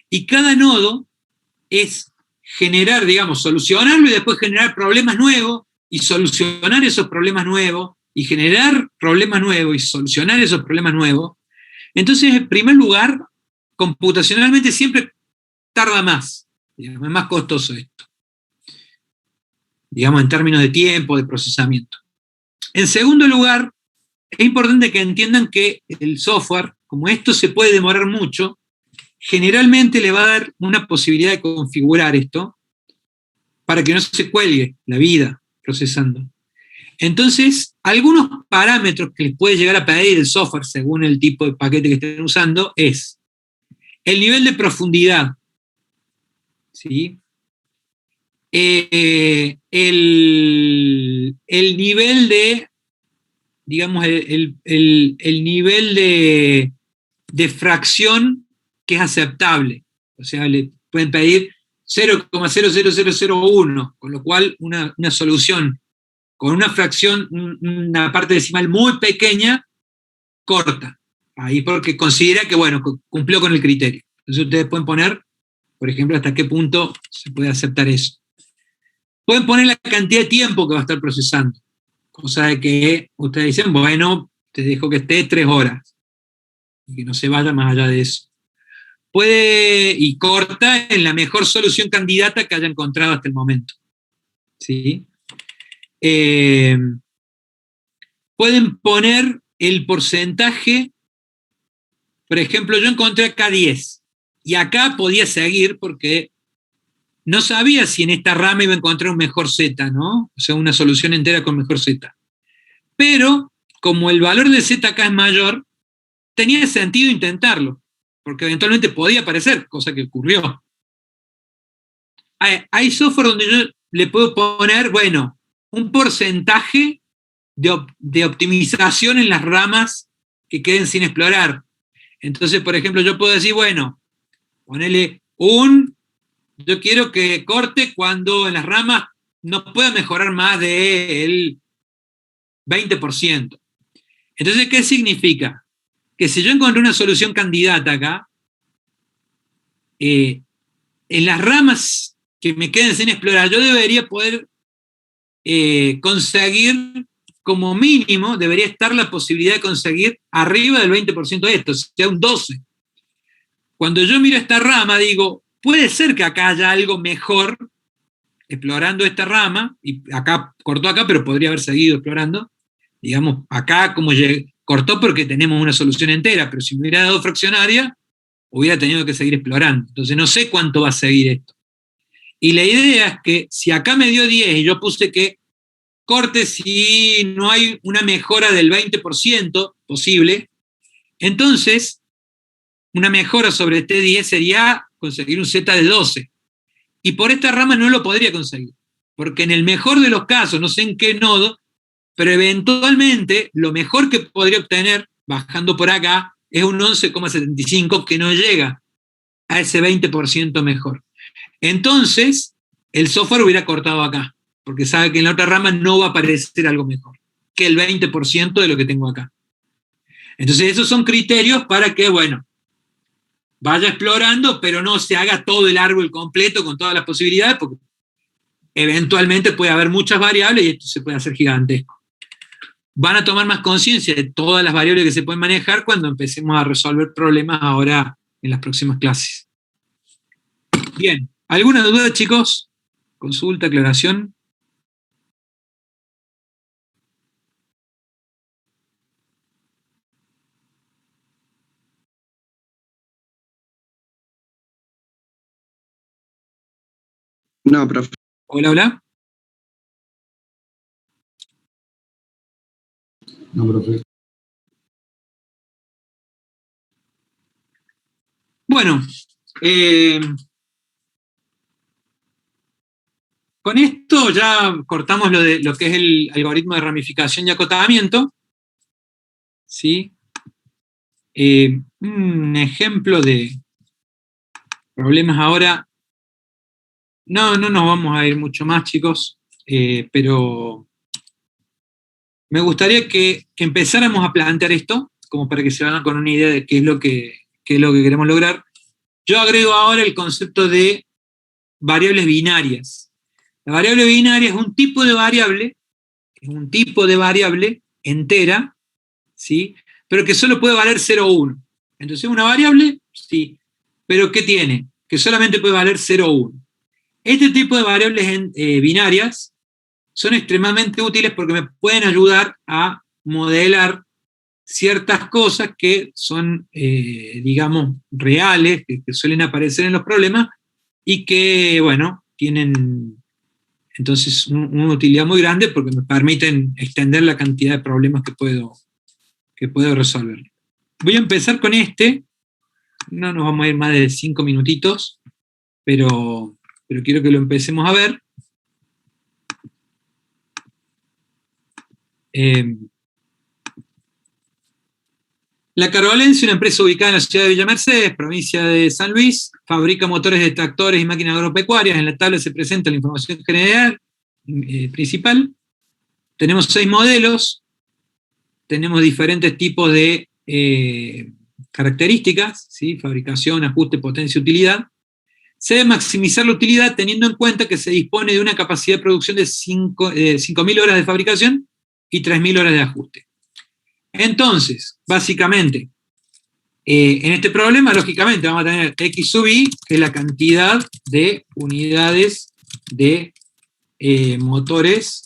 Speaker 2: Y cada nodo es generar, digamos, solucionarlo y después generar problemas nuevos y solucionar esos problemas nuevos y generar problemas nuevos y solucionar esos problemas nuevos. Entonces, en primer lugar, computacionalmente siempre tarda más. Digamos, es más costoso esto. Digamos, en términos de tiempo, de procesamiento. En segundo lugar, es importante que entiendan que el software, como esto se puede demorar mucho, generalmente le va a dar una posibilidad de configurar esto para que no se cuelgue la vida procesando. Entonces, algunos parámetros que les puede llegar a pedir el software según el tipo de paquete que estén usando es el nivel de profundidad, ¿sí? El nivel de, digamos, el nivel de fracción que es aceptable. O sea, le pueden pedir 0,00001, con lo cual una solución con una fracción, una parte decimal muy pequeña, corta. Ahí porque considera que, bueno, cumplió con el criterio. Entonces ustedes pueden poner, por ejemplo, hasta qué punto se puede aceptar eso. Pueden poner la cantidad de tiempo que va a estar procesando. Cosa de que ustedes dicen, bueno, te dejo que esté 3 horas. Y que no se vaya más allá de eso. Puede, y corta en la mejor solución candidata que haya encontrado hasta el momento. ¿Sí? Pueden poner el porcentaje. Por ejemplo, yo encontré acá 10, y acá podía seguir porque no sabía si en esta rama iba a encontrar un mejor Z, ¿no? O sea, una solución entera con mejor Z. Pero, como el valor de Z acá es mayor, tenía sentido intentarlo, porque eventualmente podía aparecer, cosa que ocurrió. Hay software donde yo le puedo poner, bueno, un porcentaje de optimización en las ramas que queden sin explorar. Entonces, por ejemplo, yo puedo decir, bueno, ponele yo quiero que corte cuando en las ramas no pueda mejorar más del 20%. Entonces, ¿qué significa? Que si yo encontré una solución candidata acá, en las ramas que me queden sin explorar, yo debería poder conseguir, como mínimo, debería estar la posibilidad de conseguir arriba del 20% de esto, o sea, un 12%. Cuando yo miro esta rama, digo, puede ser que acá haya algo mejor explorando esta rama, y acá cortó acá, pero podría haber seguido explorando. Digamos, acá como cortó porque tenemos una solución entera, pero si me hubiera dado fraccionaria, hubiera tenido que seguir explorando. Entonces no sé cuánto va a seguir esto. Y la idea es que si acá me dio 10 y yo puse que corte si no hay una mejora del 20% posible, entonces una mejora sobre este 10 sería conseguir un Z de 12. Y por esta rama no lo podría conseguir, porque en el mejor de los casos, no sé en qué nodo, pero eventualmente lo mejor que podría obtener, bajando por acá, es un 11,75 que no llega a ese 20% mejor. Entonces, el software hubiera cortado acá, porque sabe que en la otra rama no va a aparecer algo mejor que el 20% de lo que tengo acá. Entonces, esos son criterios para que, bueno, vaya explorando, pero no se haga todo el árbol completo con todas las posibilidades, porque eventualmente puede haber muchas variables y esto se puede hacer gigantesco. Van a tomar más conciencia de todas las variables que se pueden manejar cuando empecemos a resolver problemas ahora en las próximas clases. Bien, ¿alguna duda, chicos? ¿Consulta, aclaración?
Speaker 9: No, profe.
Speaker 2: Hola, hola.
Speaker 10: No, profe.
Speaker 2: Bueno, con esto ya cortamos lo que es el algoritmo de ramificación y acotamiento. ¿Sí? Un ejemplo de problemas ahora. No nos vamos a ir mucho más, chicos, pero me gustaría que empezáramos a plantear esto, como para que se vayan con una idea de qué es lo que queremos lograr. Yo agrego ahora el concepto de variables binarias. La variable binaria es un tipo de variable entera, ¿sí? Pero que solo puede valer 0 o 1. Entonces, una variable, sí, pero ¿qué tiene? Que solamente puede valer 0 o 1. Este tipo de variables binarias son extremadamente útiles porque me pueden ayudar a modelar ciertas cosas que son, digamos, reales, que suelen aparecer en los problemas y que, bueno, tienen entonces una utilidad muy grande porque me permiten extender la cantidad de problemas que puedo resolver. Voy a empezar con este. No nos vamos a ir más de 5 minutitos, pero quiero que lo empecemos a ver. La Carolense, una empresa ubicada en la ciudad de Villa Mercedes, provincia de San Luis, fabrica motores de tractores y máquinas agropecuarias. En la tabla se presenta la información general principal. Tenemos 6 modelos, tenemos diferentes tipos de características, ¿sí? Fabricación, ajuste, potencia, utilidad. Se debe maximizar la utilidad teniendo en cuenta que se dispone de una capacidad de producción de 5.000 horas de fabricación y 3.000 horas de ajuste. Entonces, básicamente, en este problema, lógicamente, vamos a tener X sub I, que es la cantidad de unidades de motores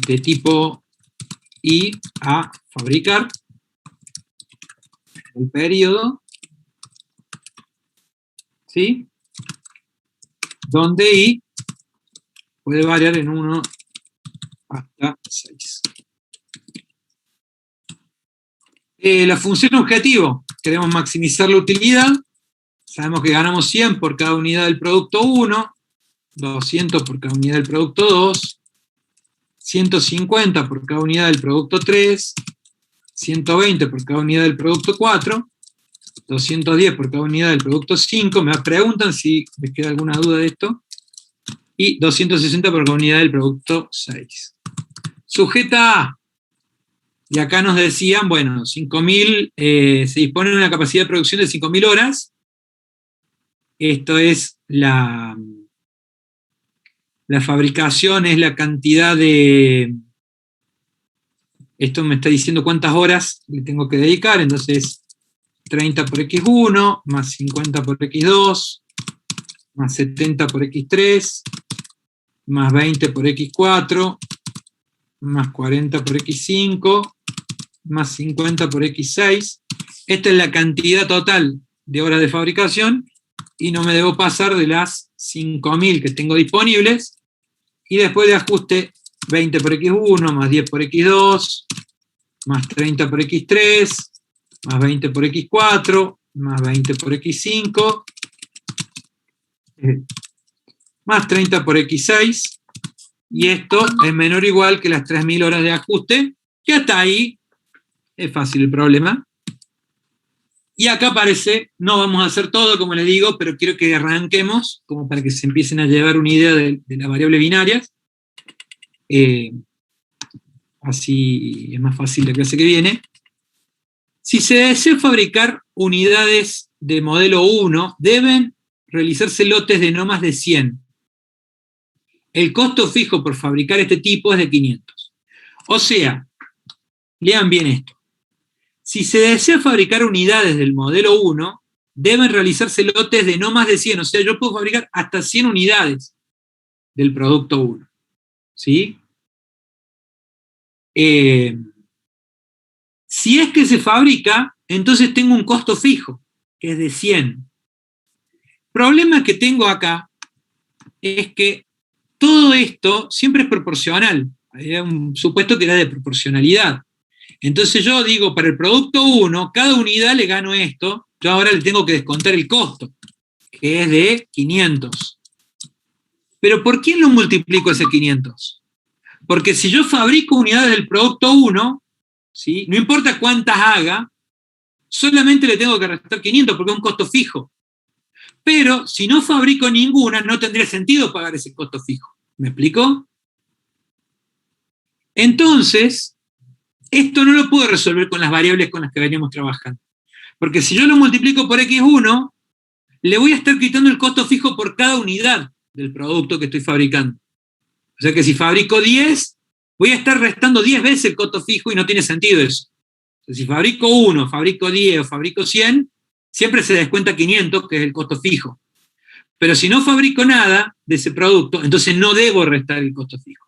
Speaker 2: de tipo I a fabricar, el periodo, ¿sí? Donde I puede variar en 1 hasta 6. La función objetivo, queremos maximizar la utilidad, sabemos que ganamos 100 por cada unidad del producto 1, 200 por cada unidad del producto 2, 150 por cada unidad del producto 3, 120 por cada unidad del producto 4, 210 por cada unidad del producto 5, me preguntan si les queda alguna duda de esto, y 260 por cada unidad del producto 6. Sujeta A. Y acá nos decían, bueno, 5.000, se dispone de una capacidad de producción de 5.000 horas. Esto es la fabricación, es la cantidad de... Esto me está diciendo cuántas horas le tengo que dedicar, entonces 30 por X1, más 50 por X2, más 70 por X3, más 20 por X4, más 40 por X5, más 50 por X6. Esta es la cantidad total de horas de fabricación y no me debo pasar de las 5.000 que tengo disponibles. Y después de ajuste, 20 por X1, más 10 por X2, más 30 por X3, más 20 por X4, más 20 por X5, más 30 por X6. Y esto es menor o igual que las 3.000 horas de ajuste, que hasta ahí es fácil el problema. Y acá aparece, no vamos a hacer todo, como les digo, pero quiero que arranquemos, como para que se empiecen a llevar una idea de las variables binarias. Así es más fácil la clase que viene. Si se desea fabricar unidades de modelo 1, deben realizarse lotes de no más de 100. El costo fijo por fabricar este tipo es de 500. O sea, lean bien esto. Si se desea fabricar unidades del modelo 1, deben realizarse lotes de no más de 100. O sea, yo puedo fabricar hasta 100 unidades del producto 1. ¿Sí? Si es que se fabrica, entonces tengo un costo fijo, que es de 100. El problema que tengo acá es que todo esto siempre es proporcional. Había un supuesto que era de proporcionalidad. Entonces yo digo, para el producto 1, cada unidad le gano esto, yo ahora le tengo que descontar el costo, que es de 500. Pero ¿por quién lo multiplico ese 500? Porque si yo fabrico unidades del producto 1, ¿sí? No importa cuántas haga, solamente le tengo que restar 500 porque es un costo fijo. Pero si no fabrico ninguna, no tendría sentido pagar ese costo fijo. ¿Me explico? Entonces, esto no lo puedo resolver con las variables con las que veníamos trabajando. Porque si yo lo multiplico por X1, le voy a estar quitando el costo fijo por cada unidad del producto que estoy fabricando. O sea que si fabrico 10, voy a estar restando 10 veces el costo fijo y no tiene sentido eso. O sea, si fabrico 1, fabrico 10 o fabrico 100, siempre se descuenta 500, que es el costo fijo. Pero si no fabrico nada de ese producto, entonces no debo restar el costo fijo.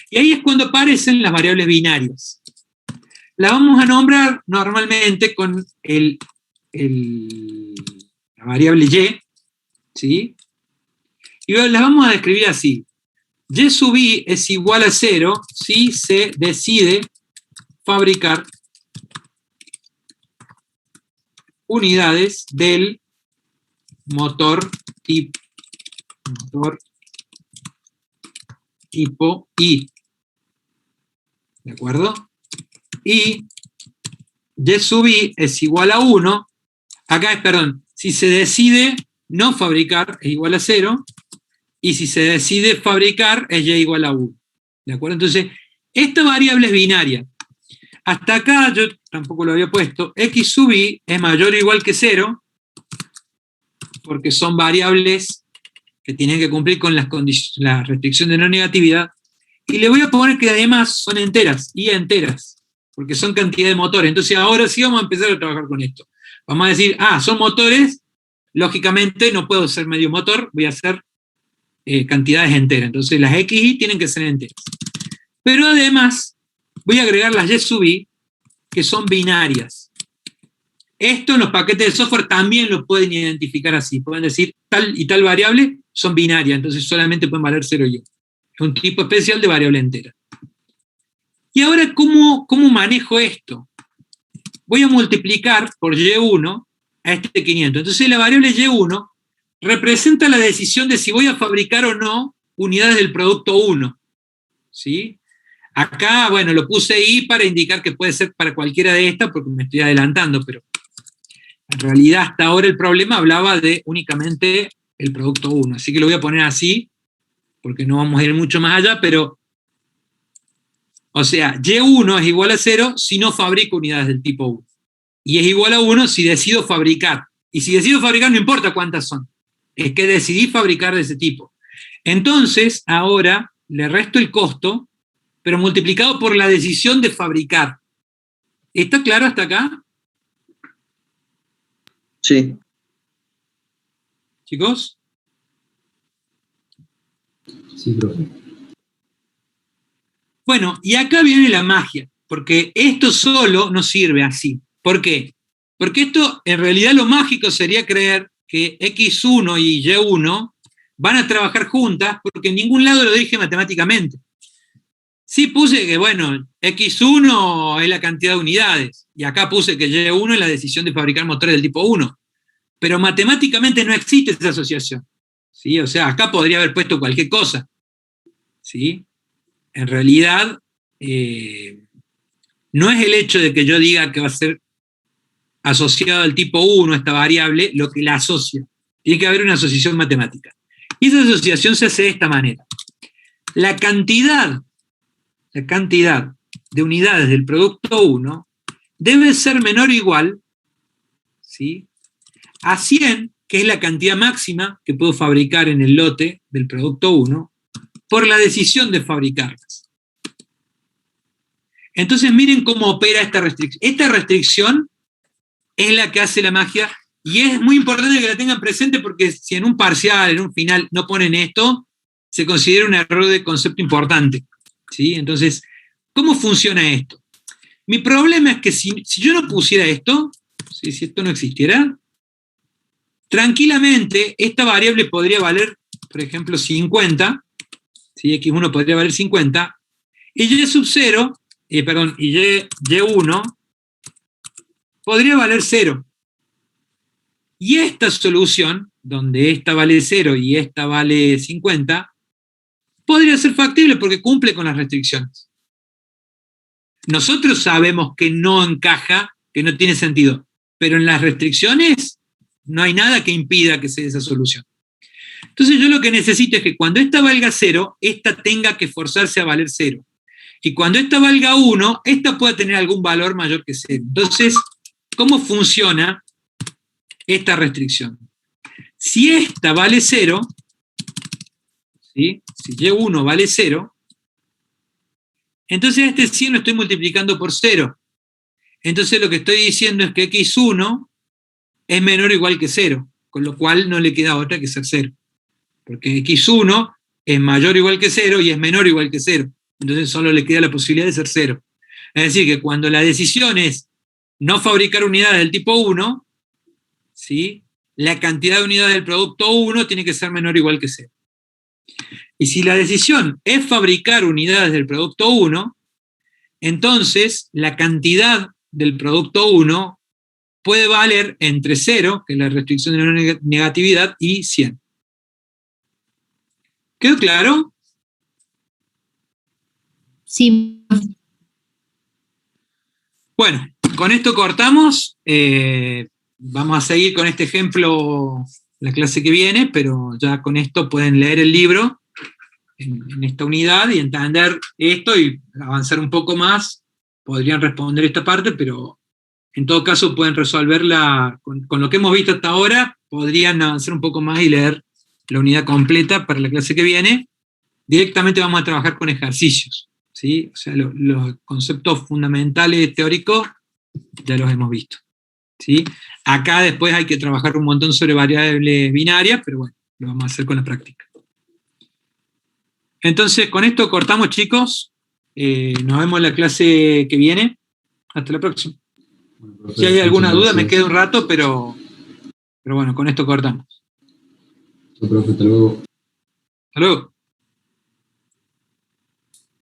Speaker 2: Y ahí es cuando aparecen las variables binarias. La vamos a nombrar normalmente con la variable y, ¿sí? Y las vamos a describir así. Y sub i es igual a 0 si se decide fabricar unidades del motor tipo I. ¿De acuerdo? Y y sub i es igual a 1. Acá es, perdón, si se decide no fabricar es igual a 0. Y si se decide fabricar es y igual a 1. ¿De acuerdo? Entonces, esta variable es binaria. hasta acá, yo tampoco lo había puesto, x sub i es mayor o igual que 0, porque son variables que tienen que cumplir con la restricción de no negatividad, y le voy a poner que además son enteras, y enteras, porque son cantidad de motores. Entonces ahora sí vamos a empezar a trabajar con esto. Vamos a decir, son motores, lógicamente no puedo ser medio motor, voy a hacer cantidades enteras. Entonces las xy tienen que ser enteras. Pero además voy a agregar las y sub i, que son binarias. Esto en los paquetes de software también lo pueden identificar así. Pueden decir tal y tal variable son binarias, entonces solamente pueden valer 0 y 1. Es un tipo especial de variable entera. Y ahora, ¿cómo manejo esto? Voy a multiplicar por y1 a este 500. Entonces la variable y1 representa la decisión de si voy a fabricar o no unidades del producto 1. ¿Sí? Acá, bueno, lo puse i para indicar que puede ser para cualquiera de estas, porque me estoy adelantando, pero en realidad hasta ahora el problema hablaba de únicamente el producto 1. Así que lo voy a poner así, porque no vamos a ir mucho más allá, pero, o sea, y1 es igual a 0 si no fabrico unidades del tipo 1. Y es igual a 1 si decido fabricar. Y si decido fabricar no importa cuántas son. Es que decidí fabricar de ese tipo. Entonces, ahora le resto el costo, pero multiplicado por la decisión de fabricar. ¿Está claro hasta acá?
Speaker 9: Sí.
Speaker 2: ¿Chicos?
Speaker 10: Sí, profe.
Speaker 2: Bueno, y acá viene la magia, porque esto solo no sirve así. ¿Por qué? Porque esto, en realidad lo mágico sería creer que x1 y y1 van a trabajar juntas, porque en ningún lado lo dije matemáticamente. Sí puse que, bueno, x1 es la cantidad de unidades, y acá puse que y1 es la decisión de fabricar motores del tipo 1, pero matemáticamente no existe esa asociación. ¿Sí? O sea, acá podría haber puesto cualquier cosa. ¿Sí? En realidad, no es el hecho de que yo diga que va a ser asociado al tipo 1, esta variable, lo que la asocia. Tiene que haber una asociación matemática. Y esa asociación se hace de esta manera. La cantidad de unidades del producto 1 debe ser menor o igual, ¿sí?, a 100, que es la cantidad máxima que puedo fabricar en el lote del producto 1, por la decisión de fabricarlas. Entonces miren cómo opera esta restricción. Esta restricción es la que hace la magia, y es muy importante que la tengan presente, porque si en un parcial, en un final, no ponen esto, se considera un error de concepto importante. ¿Sí? Entonces, ¿cómo funciona esto? Mi problema es que si yo no pusiera esto, ¿sí?, si esto no existiera, tranquilamente esta variable podría valer, por ejemplo, 50, ¿sí? X1 podría valer 50, y y sub 0, y y1 podría valer 0. Y esta solución, donde esta vale 0 y esta vale 50, podría ser factible porque cumple con las restricciones. Nosotros sabemos que no encaja, que no tiene sentido, pero en las restricciones no hay nada que impida que sea esa solución. Entonces yo lo que necesito es que cuando esta valga 0, esta tenga que forzarse a valer 0. Y cuando esta valga 1, esta pueda tener algún valor mayor que 0. Entonces, ¿cómo funciona esta restricción? Si esta vale 0, ¿sí?, si y1 vale 0, entonces este 100 lo estoy multiplicando por 0. Entonces lo que estoy diciendo es que x1 es menor o igual que 0, con lo cual no le queda otra que ser 0. Porque x1 es mayor o igual que 0 y es menor o igual que 0. Entonces solo le queda la posibilidad de ser 0. Es decir, que cuando la decisión es no fabricar unidades del tipo 1, ¿sí?, la cantidad de unidades del producto 1 tiene que ser menor o igual que 0. Y si la decisión es fabricar unidades del producto 1, entonces la cantidad del producto 1 puede valer entre 0, que es la restricción de no negatividad, y 100. ¿Quedó claro?
Speaker 3: Sí.
Speaker 2: Bueno, con esto cortamos. Vamos a seguir con este ejemplo la clase que viene, pero ya con esto pueden leer el libro en esta unidad y entender esto y avanzar un poco más podrían responder esta parte, pero en todo caso pueden resolverla con lo que hemos visto hasta ahora, podrían avanzar un poco más y leer la unidad completa para la clase que viene. Directamente vamos a trabajar con ejercicios, ¿sí? O sea, los conceptos fundamentales teóricos ya los hemos visto, ¿sí? Acá después hay que trabajar un montón sobre variables binarias, pero bueno, lo vamos a hacer con la práctica. Entonces, con esto cortamos, chicos. Nos vemos en la clase que viene. Hasta la próxima.
Speaker 10: Bueno, profe,
Speaker 2: Si hay alguna
Speaker 10: muchas
Speaker 2: duda, me
Speaker 10: gracias.
Speaker 2: quedo un rato, pero bueno, con esto cortamos.
Speaker 10: Chao, profe, hasta luego.
Speaker 2: Hasta luego.